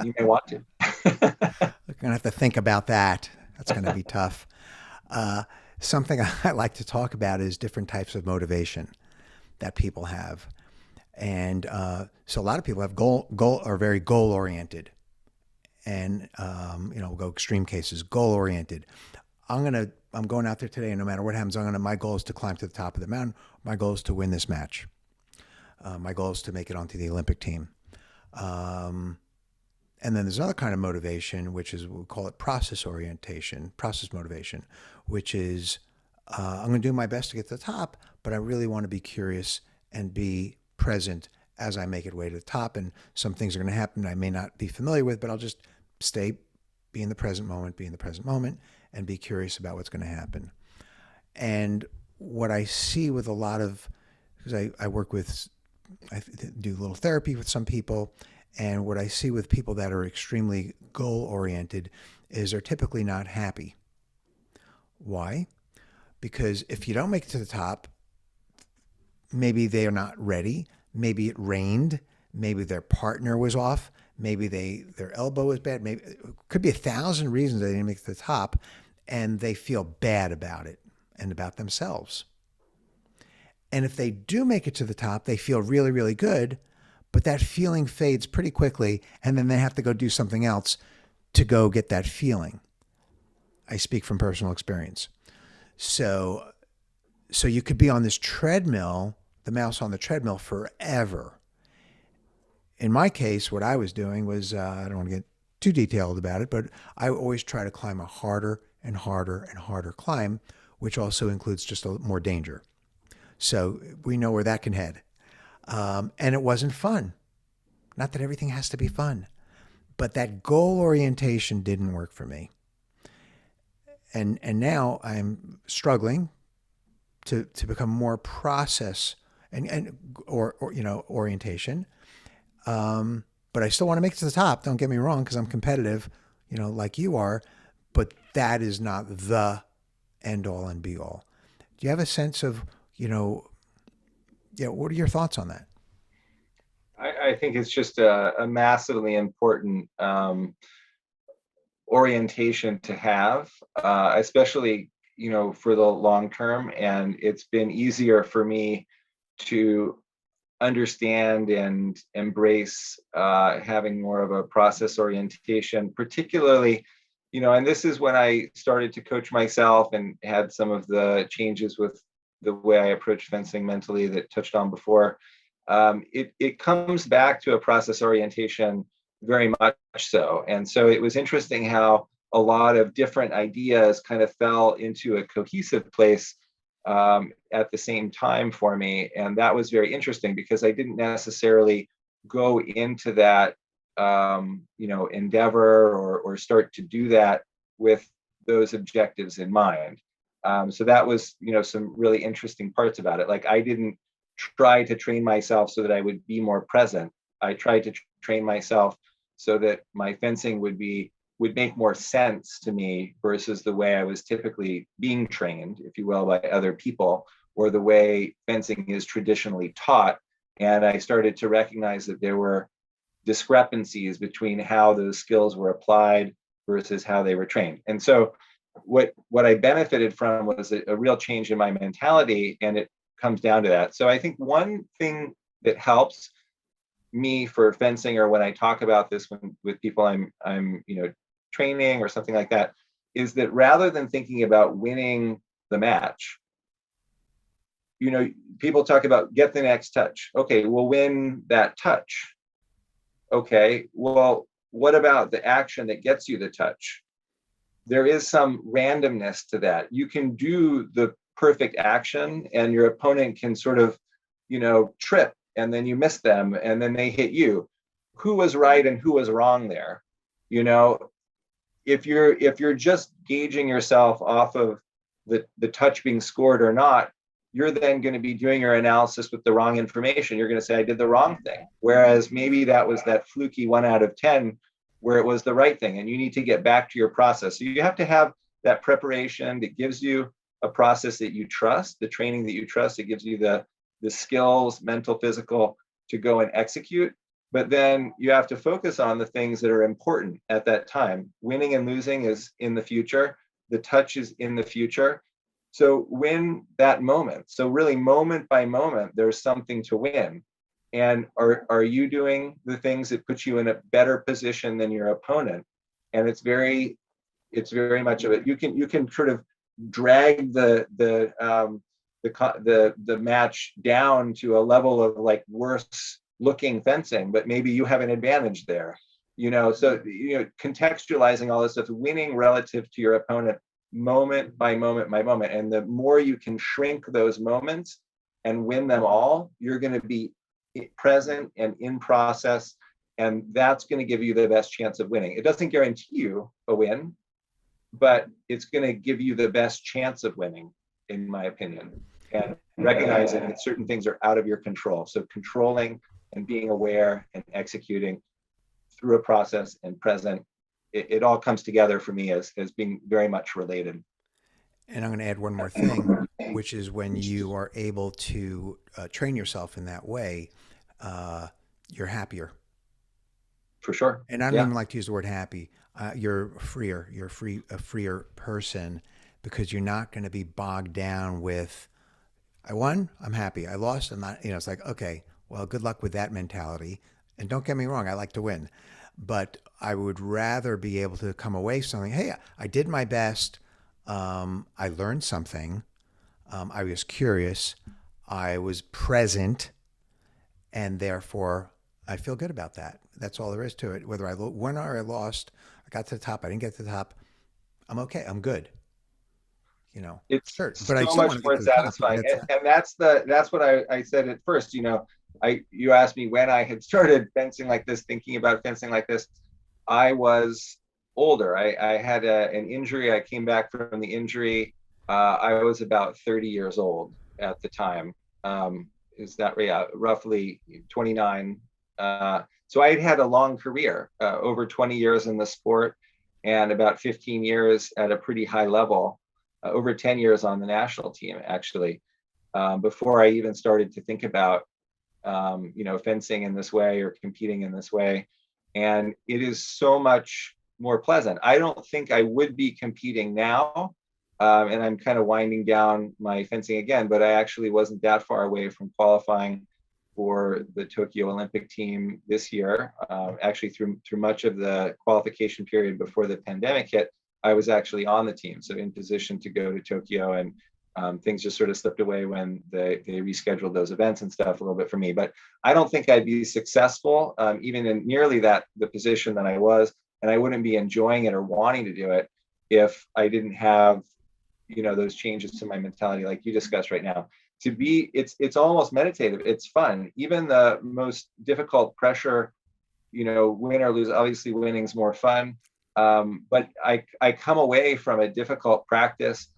you may want to. We're going to have to think about that. That's going to be tough. Uh, Something I like to talk about is different types of motivation that people have. And so a lot of people have are very goal oriented, and we'll go extreme cases, goal oriented. I'm going out there today, and no matter what happens, my goal is to climb to the top of the mountain. My goal is to win this match. My goal is to make it onto the Olympic team. And then there's another kind of motivation, which is, we call it process motivation, which is, I'm going to do my best to get to the top, but I really want to be curious and be present as I make it way to the top. And some things are going to happen I may not be familiar with, but I'll just be in the present moment, and be curious about what's going to happen. And what I see with a lot of, because I do a little therapy with some people, and what I see with people that are extremely goal oriented is they're typically not happy. Why? Because if you don't make it to the top, maybe they are not ready. Maybe it rained. Maybe their partner was off. Maybe their elbow was bad. Maybe it could be 1,000 reasons they didn't make it to the top, and they feel bad about it and about themselves. And if they do make it to the top, they feel really, really good, but that feeling fades pretty quickly, and then they have to go do something else to go get that feeling. I speak from personal experience. So you could be on this treadmill, the mouse on the treadmill, forever. In my case, what I was doing was, I don't want to get too detailed about it, but I always try to climb a harder and harder and harder climb, which also includes just more danger. So we know where that can head. And it wasn't fun. Not that everything has to be fun, but that goal orientation didn't work for me. And now I'm struggling to become more process or orientation. But I still want to make it to the top. Don't get me wrong, because I'm competitive, like you are. But that is not the end all and be all. Do you have a sense of, what are your thoughts on that? I think it's just a massively important orientation to have, especially, for the long term. And it's been easier for me to understand and embrace having more of a process orientation, particularly, and this is when I started to coach myself and had some of the changes with the way I approach fencing mentally that touched on before. It comes back to a process orientation very much so. And so it was interesting how a lot of different ideas kind of fell into a cohesive place at the same time for me. And that was very interesting because I didn't necessarily go into that, endeavor or start to do that with those objectives in mind. So that was, some really interesting parts about it. Like, I didn't try to train myself so that I would be more present. I tried to train myself so that my fencing would make more sense to me versus the way I was typically being trained, if you will, by other people, or the way fencing is traditionally taught. And I started to recognize that there were discrepancies between how those skills were applied versus how they were trained. And so what I benefited from was a real change in my mentality, and it comes down to that. So I think one thing that helps me for fencing, or when I talk about this with people I'm training or something like that, is that rather than thinking about winning the match, people talk about get the next touch. Okay, we'll win that touch. Okay, well, what about the action that gets you the touch? There is some randomness to that. You can do the perfect action and your opponent can sort of, trip, and then you miss them and then they hit you. Who was right and who was wrong there? If you're just gauging yourself off of the touch being scored or not, you're then going to be doing your analysis with the wrong information. You're going to say, I did the wrong thing. Whereas maybe that was that fluky 1 out of 10 where it was the right thing. And you need to get back to your process. So you have to have that preparation that gives you a process that you trust, the training that you trust. It gives you the skills, mental, physical, to go and execute. But then you have to focus on the things that are important at that time. Winning and losing is in the future. The touch is in the future. So win that moment. So really moment by moment, there's something to win. And are you doing the things that put you in a better position than your opponent? And it's very much of it. You can sort of drag the match down to a level of like worse looking fencing, but maybe you have an advantage there. So contextualizing all this stuff, winning relative to your opponent, moment by moment by moment, and the more you can shrink those moments and win them all, you're going to be present and in process, and that's going to give you the best chance of winning. It doesn't guarantee you a win, but it's going to give you the best chance of winning, in my opinion. And recognizing that certain things are out of your control. So controlling and being aware and executing through a process and present, it all comes together for me as being very much related. And I'm going to add one more thing, which is when you are able to train yourself in that way, you're happier. For sure. And I don't Yeah. even like to use the word happy. You're freer. You're a freer person because you're not going to be bogged down with, I won, I'm happy. I lost, I'm not, it's like, okay, well, good luck with that mentality. And don't get me wrong, I like to win. But I would rather be able to come away something, hey, I did my best. I learned something. I was curious. I was present. And therefore, I feel good about that. That's all there is to it. Whether I won or I lost, I got to the top, I didn't get to the top, I'm okay. I'm good. It's Sure. But I so still want much to get more to the top. satisfying. And that's what I said at first. You asked me when I had started fencing like this, thinking about fencing like this. I was older. I had an injury. I came back from the injury. I was about 30 years old at the time. Is that right? Yeah, roughly 29. So I had a long career, over 20 years in the sport, and about 15 years at a pretty high level. Over 10 years on the national team, actually, before I even started to think about, fencing in this way or competing in this way. And it is so much more pleasant. I don't think I would be competing now. And I'm kind of winding down my fencing again, but I actually wasn't that far away from qualifying for the Tokyo Olympic team this year. Actually, through much of the qualification period before the pandemic hit, I was actually on the team, so in position to go to Tokyo, and things just sort of slipped away when they rescheduled those events and stuff a little bit for me. But I don't think I'd be successful, even in nearly the position that I was, and I wouldn't be enjoying it or wanting to do it if I didn't have, those changes to my mentality like you discussed right now. It's almost meditative. It's fun. Even the most difficult pressure, win or lose. Obviously, winning's more fun. But I come away from a difficult practice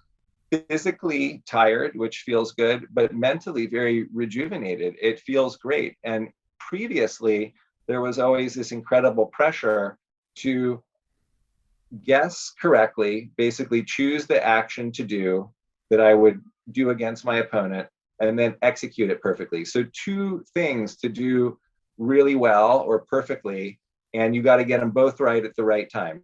physically tired, which feels good, but mentally very rejuvenated. It feels great. And previously, there was always this incredible pressure to guess correctly, basically choose the action to do that I would do against my opponent, and then execute it perfectly. So two things to do really well or perfectly, and you got to get them both right at the right time.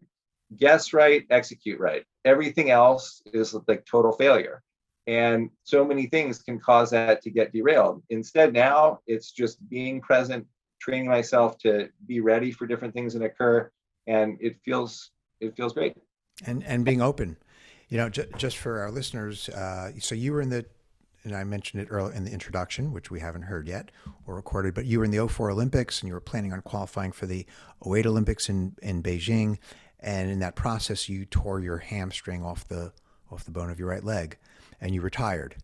Guess right, execute right. Everything else is like total failure. And so many things can cause that to get derailed. Instead, now it's just being present, training myself to be ready for different things that occur, and it feels great. And being open, just for our listeners. So you were in the, and I mentioned it earlier in the introduction, which we haven't heard yet or recorded, but you were in the '04 Olympics and you were planning on qualifying for the '08 Olympics in Beijing. And in that process, you tore your hamstring off the bone of your right leg, and you retired.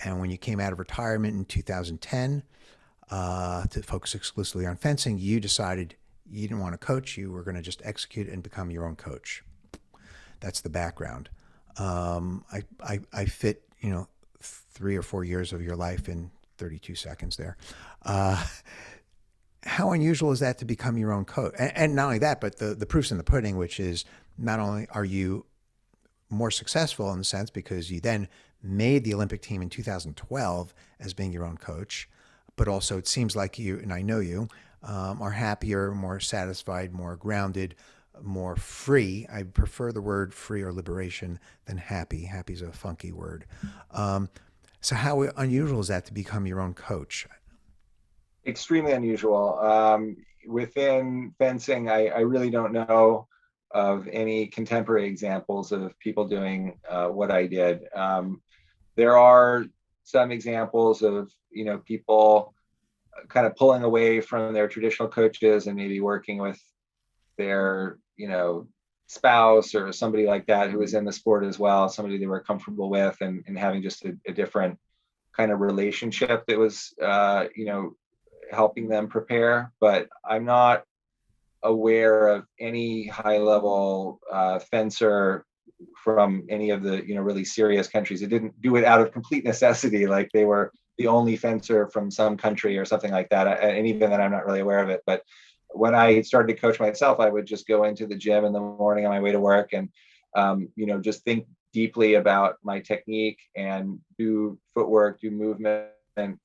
And when you came out of retirement in 2010 to focus exclusively on fencing, you decided you didn't want to coach. You were going to just execute and become your own coach. That's the background. I fit 3 or 4 years of your life in 32 seconds there. How unusual is that to become your own coach? And not only that, but the proof's in the pudding, which is not only are you more successful in the sense because you then made the Olympic team in 2012 as being your own coach, but also it seems like you, and I know you, are happier, more satisfied, more grounded, more free. I prefer the word free or liberation than happy. Happy's a funky word. Um, so how unusual is that to become your own coach? Extremely unusual. Within fencing, I really don't know of any contemporary examples of people doing what I did. There are some examples of people kind of pulling away from their traditional coaches and maybe working with their spouse or somebody like that who was in the sport as well, somebody they were comfortable with, and having just a different kind of relationship that was helping them prepare. But I'm not aware of any high level fencer from any of the really serious countries. It didn't do it out of complete necessity, like they were the only fencer from some country or something like that. And even then, I'm not really aware of it. But when I started to coach myself, I would just go into the gym in the morning on my way to work and just think deeply about my technique and do footwork, do movement, and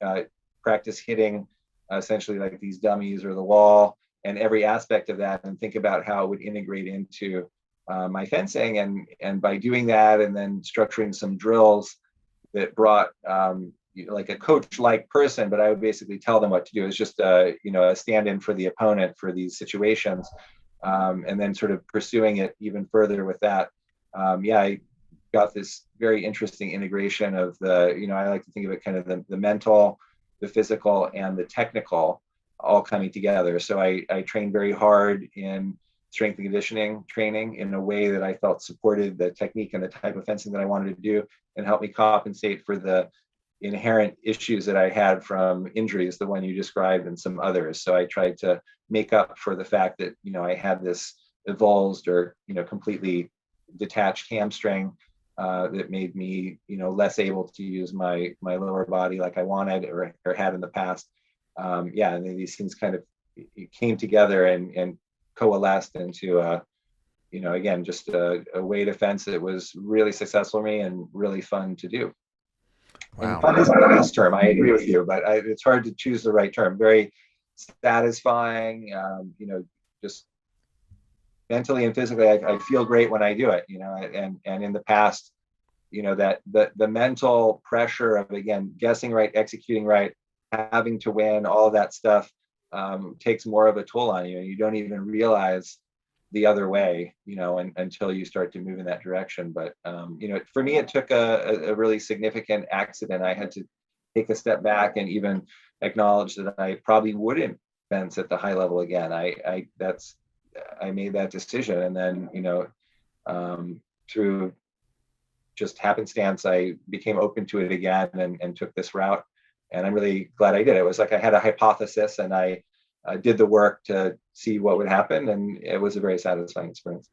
practice hitting essentially like these dummies or the wall and every aspect of that, and think about how it would integrate into my fencing. And by doing that and then structuring some drills that brought like a coach-like person, but I would basically tell them what to do. It's just a stand-in for the opponent for these situations, and then sort of pursuing it even further with that. I got this very interesting integration of I like to think of it kind of the mental, the physical, and the technical all coming together. So I trained very hard in strength and conditioning training in a way that I felt supported the technique and the type of fencing that I wanted to do, and helped me compensate for the inherent issues that I had from injuries, the one you described and some others. So I tried to make up for the fact that I had this avulsed or completely detached hamstring that made me less able to use my lower body like I wanted or had in the past. And then these things kind of came together and coalesced into again just a way to fence that was really successful for me and really fun to do. And Wow. fun isn't the best term, I agree with you, but it's hard to choose the right term. Very satisfying, just mentally and physically, I feel great when I do it, and in the past, that the mental pressure of, again, guessing right, executing right, having to win, all of that stuff takes more of a toll on you, and you don't even realize the other way, until you start to move in that direction. But for me, it took a really significant accident. I had to take a step back and even acknowledge that I probably wouldn't fence at the high level again. I made that decision, and then through just happenstance, I became open to it again and took this route. And I'm really glad I did. It was like I had a hypothesis, and I did the work to see what would happen, and it was a very satisfying experience.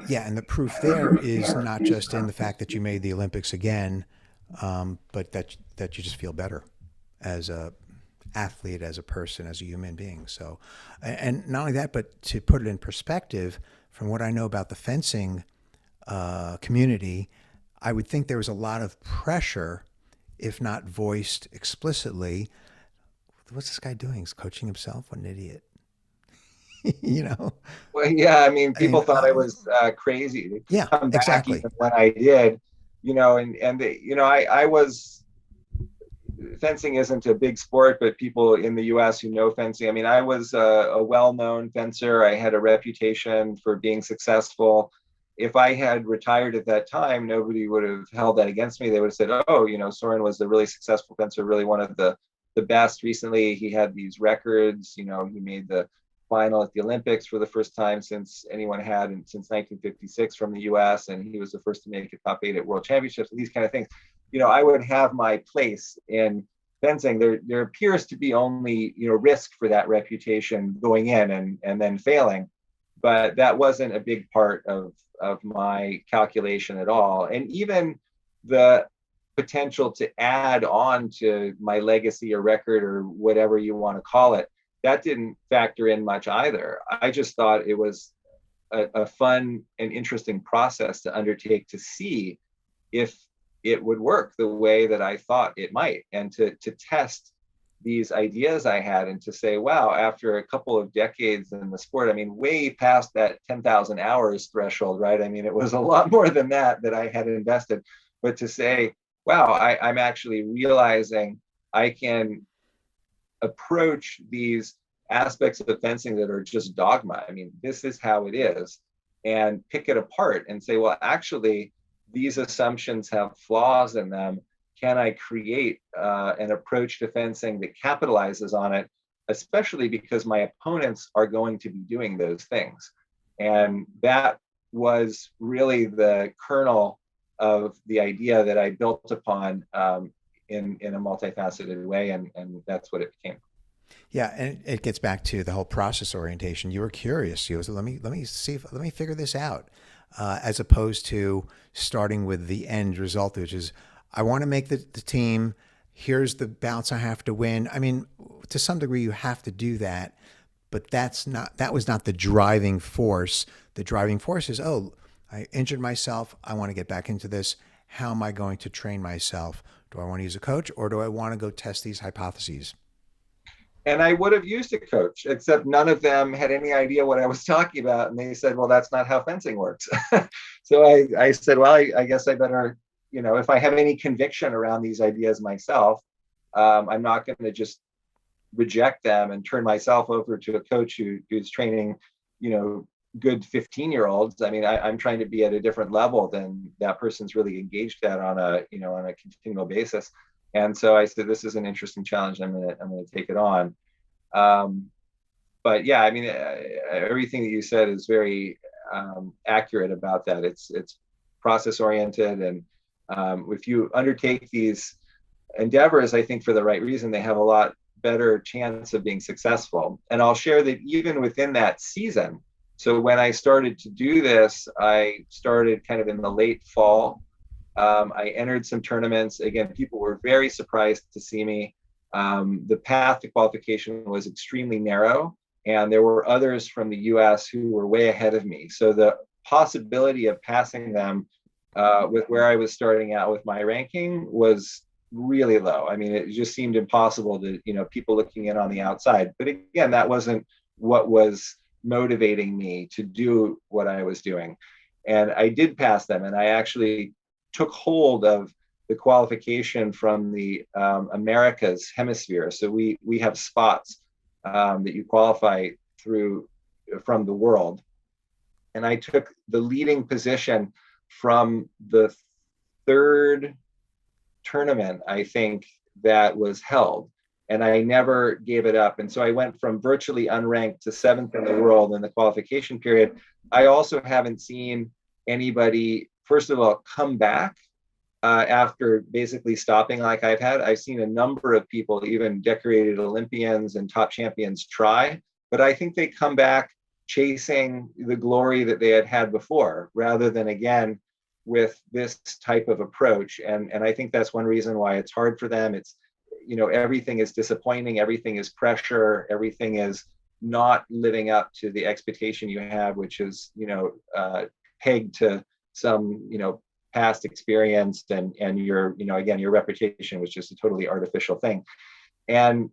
Yeah, and the proof there is not just in the fact that you made the Olympics again, but that you just feel better as a athlete, as a person, as a human being. So, and not only that, but to put it in perspective, from what I know about the fencing community, I would think there was a lot of pressure, if not voiced explicitly. What's this guy doing? He's coaching himself. What an idiot. you know, Well, yeah, I mean, I people mean, thought I was crazy to yeah, come back exactly. even when I did, I was, fencing isn't a big sport, but people in the US who know fencing, I mean, I was a well-known fencer. I had a reputation for being successful. If I had retired at that time, nobody would have held that against me. They would have said, oh, Soren was a really successful fencer, really one of the best. Recently, he had these records. He made the final at the Olympics for the first time since anyone had since 1956 from the US, and he was the first to make a top 8 at World Championships, and these kind of things. I would have my place in fencing. There appears to be only risk for that reputation going in and then failing, but that wasn't a big part of my calculation at all. And even the potential to add on to my legacy or record or whatever you want to call it, that didn't factor in much either. I just thought it was a fun and interesting process to undertake to see if it would work the way that I thought it might, and to test these ideas I had and to say, wow, after a couple of decades in the sport, I mean, way past that 10,000 hours threshold, right? I mean, it was a lot more than that I had invested. But to say, wow, I'm actually realizing I can approach these aspects of fencing that are just dogma. I mean, this is how it is, and pick it apart and say, well, actually, these assumptions have flaws in them. Can I create an approach to fencing that capitalizes on it, especially because my opponents are going to be doing those things? And that was really the kernel of the idea that I built upon in a multifaceted way, and that's what it became. Yeah, and it gets back to the whole process orientation. You were curious. You was let me see if let me figure this out, as opposed to starting with the end result, which is I want to make the team. Here's the bouts I have to win. I mean, to some degree, you have to do that, but that was not the driving force. The driving force is, oh, I injured myself. I want to get back into this. How am I going to train myself? Do I want to use a coach, or do I want to go test these hypotheses? And I would have used a coach, except none of them had any idea what I was talking about. And they said, well, that's not how fencing works. So I said, well, I guess I better, if I have any conviction around these ideas myself, I'm not going to just reject them and turn myself over to a coach who's training, good 15-year-olds. I mean, I'm trying to be at a different level than that person's really engaged at on a continual basis. And so I said, this is an interesting challenge. I'm gonna take it on. But yeah, I mean, everything that you said is very accurate about that. It's process oriented, and if you undertake these endeavors, I think for the right reason, they have a lot better chance of being successful. And I'll share that even within that season. So when I started to do this, I started kind of in the late fall. I entered some tournaments. Again, people were very surprised to see me. The path to qualification was extremely narrow, and there were others from the US who were way ahead of me. So the possibility of passing them with where I was starting out with my ranking was really low. I mean, it just seemed impossible to, people looking in on the outside. But again, that wasn't what was motivating me to do what I was doing. And I did pass them, and I actually took hold of the qualification from the Americas hemisphere. So we have spots that you qualify through from the world. And I took the leading position from the third tournament, I think, that was held. And I never gave it up. And so I went from virtually unranked to seventh in the world in the qualification period. I also haven't seen anybody, first of all, come back after basically stopping like I've had. I've seen a number of people, even decorated Olympians and top champions, try, but I think they come back chasing the glory that they had before, rather than, again, with this type of approach. And I think that's one reason why it's hard for them. It's, everything is disappointing, everything is pressure, everything is not living up to the expectation you have, which is, pegged to some, past experience and your, again, your reputation, which is a totally artificial thing. And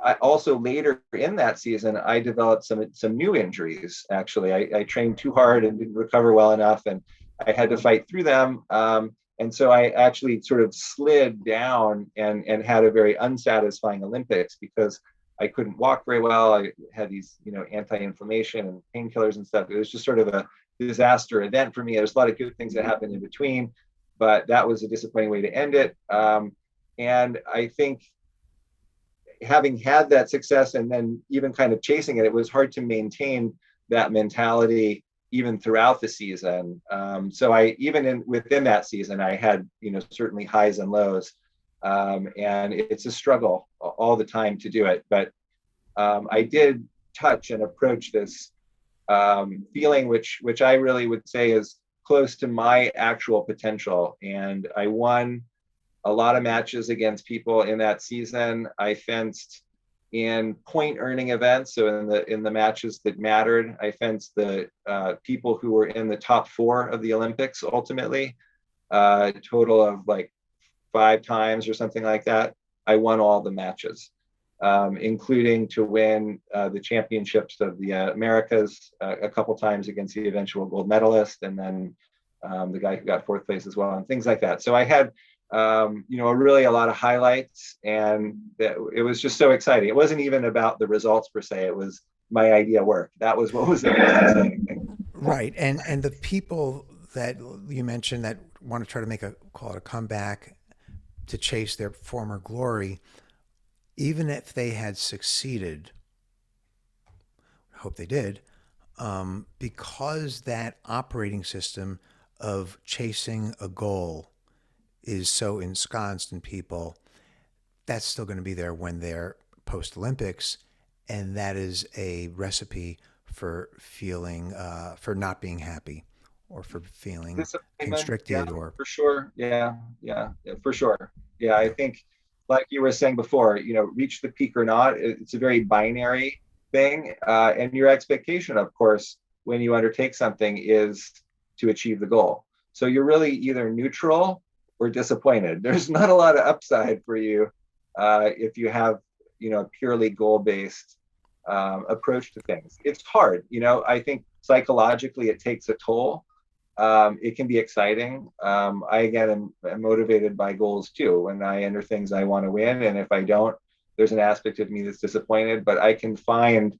I also later in that season, I developed some new injuries. Actually, I trained too hard and didn't recover well enough, and I had to fight through them. And so I actually sort of slid down and had a very unsatisfying Olympics because I couldn't walk very well. I had these, anti-inflammation and painkillers and stuff. It was just sort of a disaster event for me. There's a lot of good things that happened in between, but that was a disappointing way to end it. And I think having had that success and then even kind of chasing it, it was hard to maintain that mentality even throughout the season. So I, even within that season, I had, certainly highs and lows. And it's a struggle all the time to do it. But I did touch and approach this feeling, which I really would say is close to my actual potential. And I won a lot of matches against people in that season. I fenced in point earning events. So in the matches that mattered, I fenced the people who were in the top 4 of the Olympics ultimately, a total of like 5 times or something like that. I won all the matches. including to win the championships of the Americas a couple times against the eventual gold medalist, and then the guy who got fourth place as well, and things like that. So I had, really a lot of highlights, and it was just so exciting. It wasn't even about the results per se. It was my idea worked. That was what was the most exciting thing. Right. And the people that you mentioned that want to try to make call it a comeback to chase their former glory, even if they had succeeded, I hope they did, because that operating system of chasing a goal is so ensconced in people, that's still going to be there when they're post Olympics. And that is a recipe for feeling, for not being happy or for feeling constricted Yeah, or. for sure. Yeah, for sure. Yeah, I think, like you were saying before, reach the peak or not. It's a very binary thing, and your expectation, of course, when you undertake something, is to achieve the goal. So you're really either neutral or disappointed. There's not a lot of upside for you if you have, a purely goal-based approach to things. It's hard. I think psychologically it takes a toll. It can be exciting. I, again, am motivated by goals too. When I enter things, I want to win. And if I don't, there's an aspect of me that's disappointed, but I can find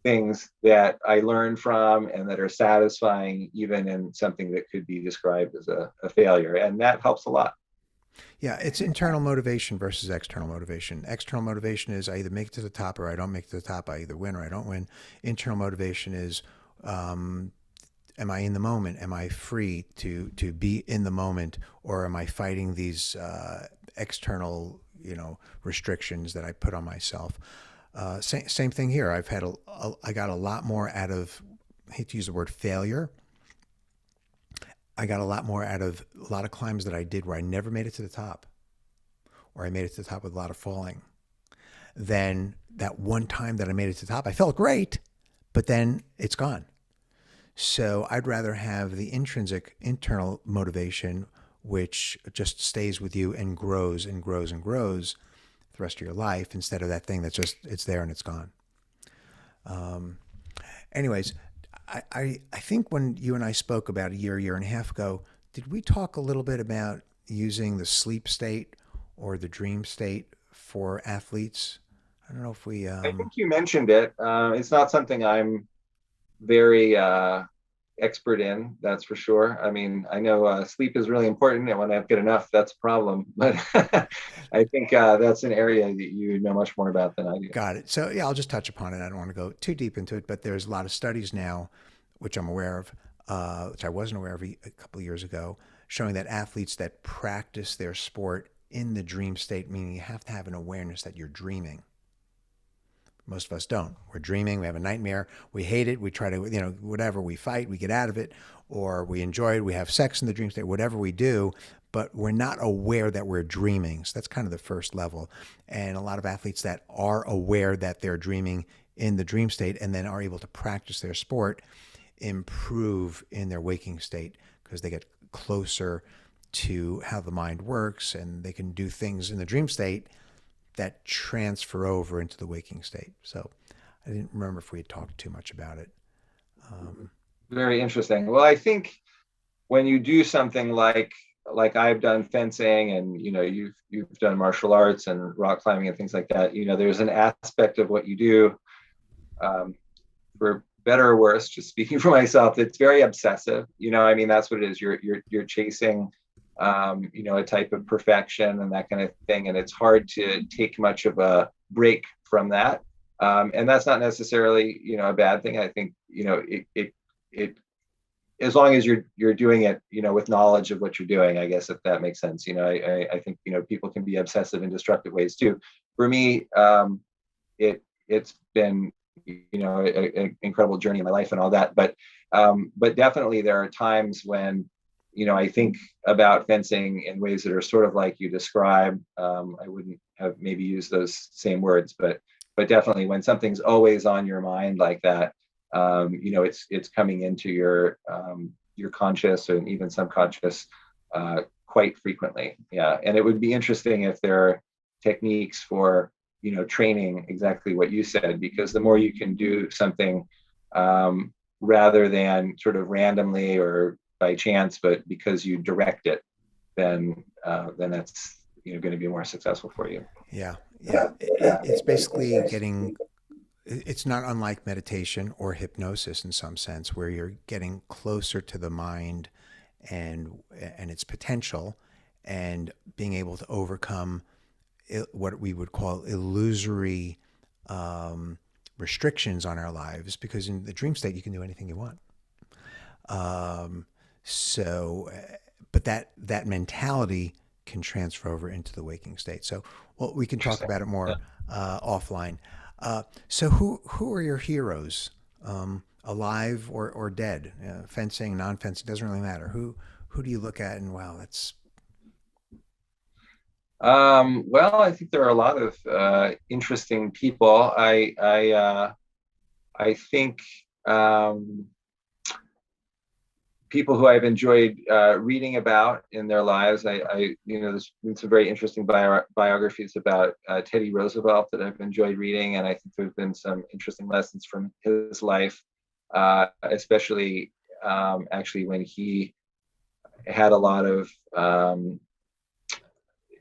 things that I learn from and that are satisfying, even in something that could be described as a failure. And that helps a lot. Yeah, it's internal motivation versus external motivation. External motivation is I either make it to the top or I don't make it to the top. I either win or I don't win. Internal motivation is, am I in the moment? Am I free to be in the moment, or am I fighting these external restrictions that I put on myself? Same thing here. I got a lot more out of, I hate to use the word failure. I got a lot more out of a lot of climbs that I did where I never made it to the top, or I made it to the top with a lot of falling, than that one time that I made it to the top. I felt great, but then it's gone. So I'd rather have the intrinsic internal motivation, which just stays with you and grows and grows and grows the rest of your life, instead of that thing that's just, it's there and it's gone. Anyways, I think when you and I spoke about a year and a half ago, did we talk a little bit about using the sleep state or the dream state for athletes? I don't know if we. I think you mentioned it. It's not something I'm very expert in, that's for sure. I mean, I know sleep is really important, and when I don't get enough, that's a problem. But I think that's an area that you know much more about than I do. Got it. So yeah, I'll just touch upon it. I don't want to go too deep into it, but there's a lot of studies now, which I'm aware of, which I wasn't aware of a couple of years ago, showing that athletes that practice their sport in the dream state, meaning you have to have an awareness that you're dreaming. Most of us don't. We're dreaming. We have a nightmare. We hate it. We try to, whatever, we fight, we get out of it, or we enjoy it. We have sex in the dream state, whatever we do, but we're not aware that we're dreaming. So that's kind of the first level. And a lot of athletes that are aware that they're dreaming in the dream state and then are able to practice their sport improve in their waking state, because they get closer to how the mind works and they can do things in the dream state that transfer over into the waking state. So I didn't remember if we had talked too much about it. Very interesting. Well, I think when you do something like I've done fencing, and you've done martial arts and rock climbing and things like that, there's an aspect of what you do, for better or worse, just speaking for myself, it's very obsessive. That's what it is. You're chasing a type of perfection and that kind of thing. And it's hard to take much of a break from that. And that's not necessarily, a bad thing. I think, it as long as you're doing it, with knowledge of what you're doing, I guess, if that makes sense. I think, people can be obsessive in destructive ways too. For me, it's been, an incredible journey in my life and all that. But definitely there are times when, I think about fencing in ways that are sort of like you described. I wouldn't have maybe used those same words, but definitely when something's always on your mind like that, it's coming into your conscious and even subconscious quite frequently. Yeah, and it would be interesting if there are techniques for training exactly what you said, because the more you can do something rather than sort of randomly or by chance, but because you direct it, then that's going to be more successful for you. Yeah, yeah. It's basically getting. It's not unlike meditation or hypnosis in some sense, where you're getting closer to the mind and its potential, and being able to overcome what we would call illusory restrictions on our lives. Because in the dream state, you can do anything you want. Um, so, but that mentality can transfer over into the waking state. So, well, we can talk about it more offline. So, who are your heroes, alive or dead? Fencing, non-fencing, doesn't really matter. Who do you look at and wow, that's Well, I think there are a lot of interesting people. I think people who I've enjoyed reading about in their lives. There's been some very interesting biographies about Teddy Roosevelt that I've enjoyed reading, and I think there's been some interesting lessons from his life, especially actually when he had a lot of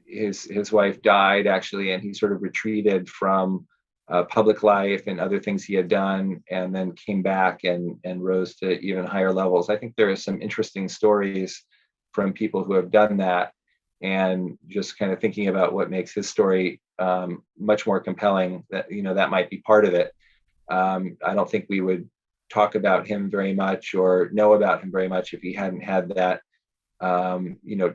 his wife died actually, and he sort of retreated from public life and other things he had done, and then came back and rose to even higher levels. I think there are some interesting stories from people who have done that, and just kind of thinking about what makes his story much more compelling. That might be part of it. I don't think we would talk about him very much or know about him very much if he hadn't had that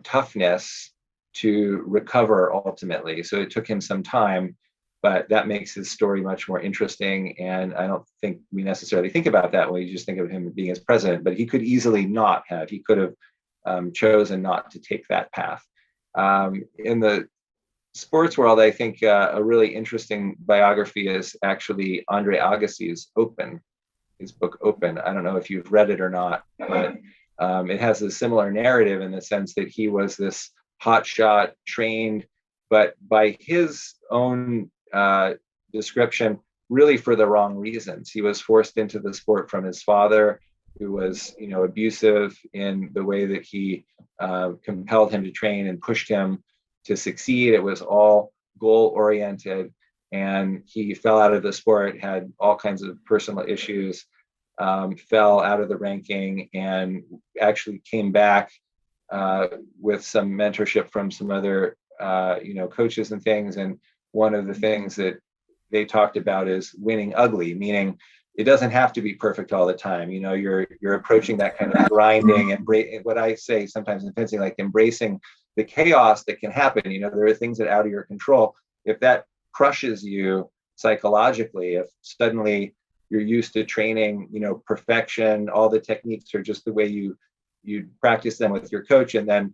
toughness to recover ultimately. So it took him some time, but that makes his story much more interesting. And I don't think we necessarily think about that when you just think of him being as president, but he could easily not have. He could have chosen not to take that path. In the sports world, I think a really interesting biography is actually Andre Agassi's Open, his book Open. I don't know if you've read it or not, but it has a similar narrative in the sense that he was this hotshot, trained, but by his own description, really for the wrong reasons. He was forced into the sport from his father, who was, abusive in the way that he compelled him to train and pushed him to succeed. It was all goal oriented, and he fell out of the sport, had all kinds of personal issues, fell out of the ranking, and actually came back with some mentorship from some other coaches and things. And one of the things that they talked about is winning ugly, meaning it doesn't have to be perfect all the time. You're approaching that kind of grinding and what I say sometimes in fencing, like embracing the chaos that can happen. There are things that are out of your control. If that crushes you psychologically, if suddenly you're used to training, perfection, all the techniques are just the way you practice them with your coach, and then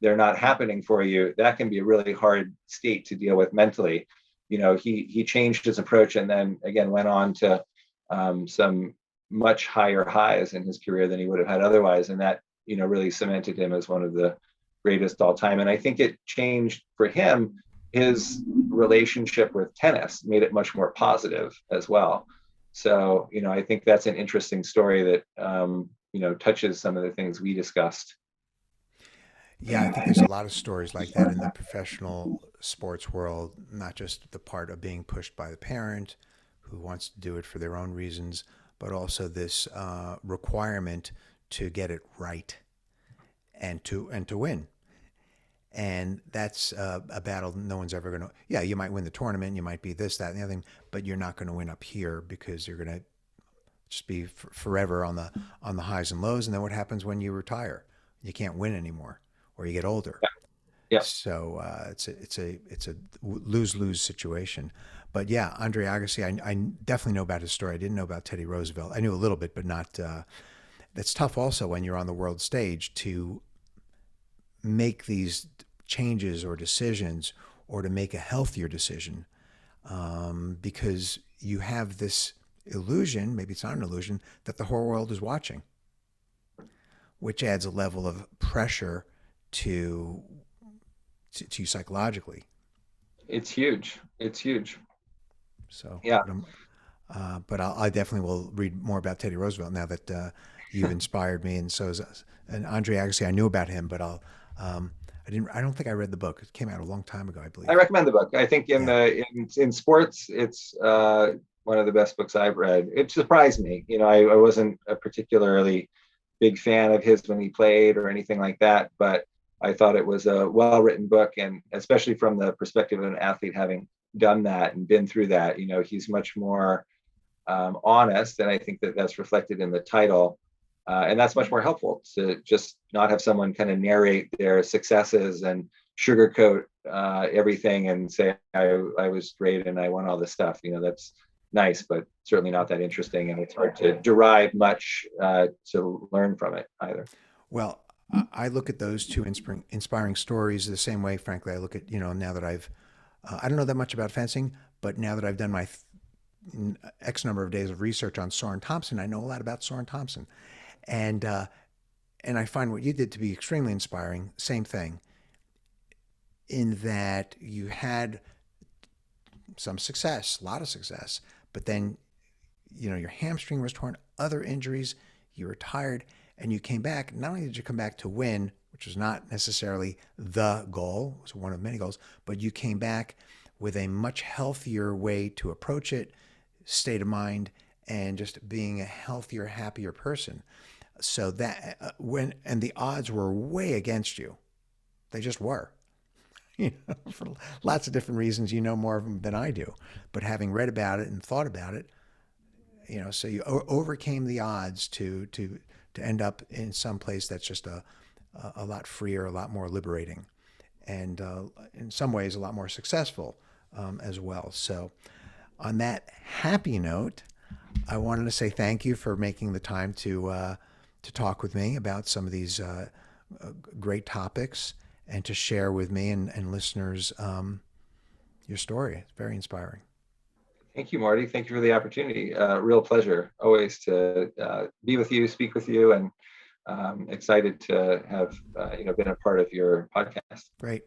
they're not happening for you, that can be a really hard state to deal with mentally. He changed his approach and then again went on to some much higher highs in his career than he would have had otherwise, and that really cemented him as one of the greatest all time. And I think it changed for him his relationship with tennis, made it much more positive as well. So I think that's an interesting story that touches some of the things we discussed. yeah. I think there's a lot of stories like that in the professional sports world, not just the part of being pushed by the parent who wants to do it for their own reasons, but also this requirement to get it right and to win. And that's a battle no one's ever going to. Yeah, you might win the tournament, you might be this, that, and the other thing, but you're not going to win up here because you're going to just be forever on the highs and lows. And then what happens when you retire? You can't win anymore, or you get older. Yeah. So it's a lose-lose situation. But yeah, Andre Agassi, I definitely know about his story. I didn't know about Teddy Roosevelt. I knew a little bit, but not. That's tough also when you're on the world stage to make these changes or decisions, or to make a healthier decision, because you have this illusion, maybe it's not an illusion, that the whole world is watching, which adds a level of pressure to you psychologically. It's huge. It's huge. So, Yeah. but I definitely will read more about Teddy Roosevelt now that you've inspired me, and so is and Andre Agassi. I knew about him, but I didn't. I don't think I read the book. It came out a long time ago, I I believe. recommend the book. I think Yeah. in sports, it's one of the best books I've read. It surprised me. I wasn't a particularly big fan of his when he played or anything like that, but I thought it was a well-written book, and especially from the perspective of an athlete having done that and been through that, he's much more honest, and I think that that's reflected in the title. And that's much more helpful to just not have someone kind of narrate their successes and sugarcoat everything and say I was great and I won all this stuff. That's nice, but certainly not that interesting, and it's hard to derive much to learn from it either. Well, I look at those two inspiring stories the same way. Frankly, I look at now that I don't know that much about fencing, but now that I've done my X number of days of research on Soren Thompson, I know a lot about Soren Thompson, and uh, and I find what you did to be extremely inspiring. Same thing, in that you had some success, a lot of success, but then your hamstring was torn, other injuries, you were tired, and you came back. Not only did you come back to win, which was not necessarily the goal, it was one of many goals, but you came back with a much healthier way to approach it, state of mind, and just being a healthier, happier person. So that and the odds were way against you. They just were. For lots of different reasons. You know more of them than I do. But having read about it and thought about it, so you overcame the odds to end up in some place that's just a lot freer, a lot more liberating, and in some ways a lot more successful as well. So, on that happy note, I wanted to say thank you for making the time to talk with me about some of these great topics and to share with me and listeners your story. It's very inspiring. Thank you, Marty. Thank you for the opportunity. Real pleasure always to be with you, speak with you, and excited to have been a part of your podcast. Great.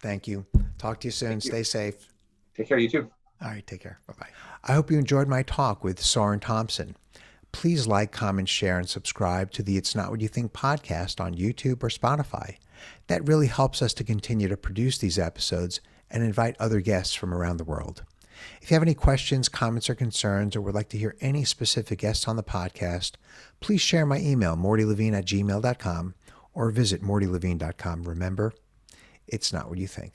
Thank you. Talk to you soon. Thank you. Stay safe. Take care, you too. All right. Take care. Bye bye. I hope you enjoyed my talk with Soren Thompson. Please like, comment, share, and subscribe to the It's Not What You Think podcast on YouTube or Spotify. That really helps us to continue to produce these episodes and invite other guests from around the world. If you have any questions, comments, or concerns, or would like to hear any specific guests on the podcast, please share my email, mortylevine@gmail.com, or visit mortylevine.com. Remember, it's not what you think.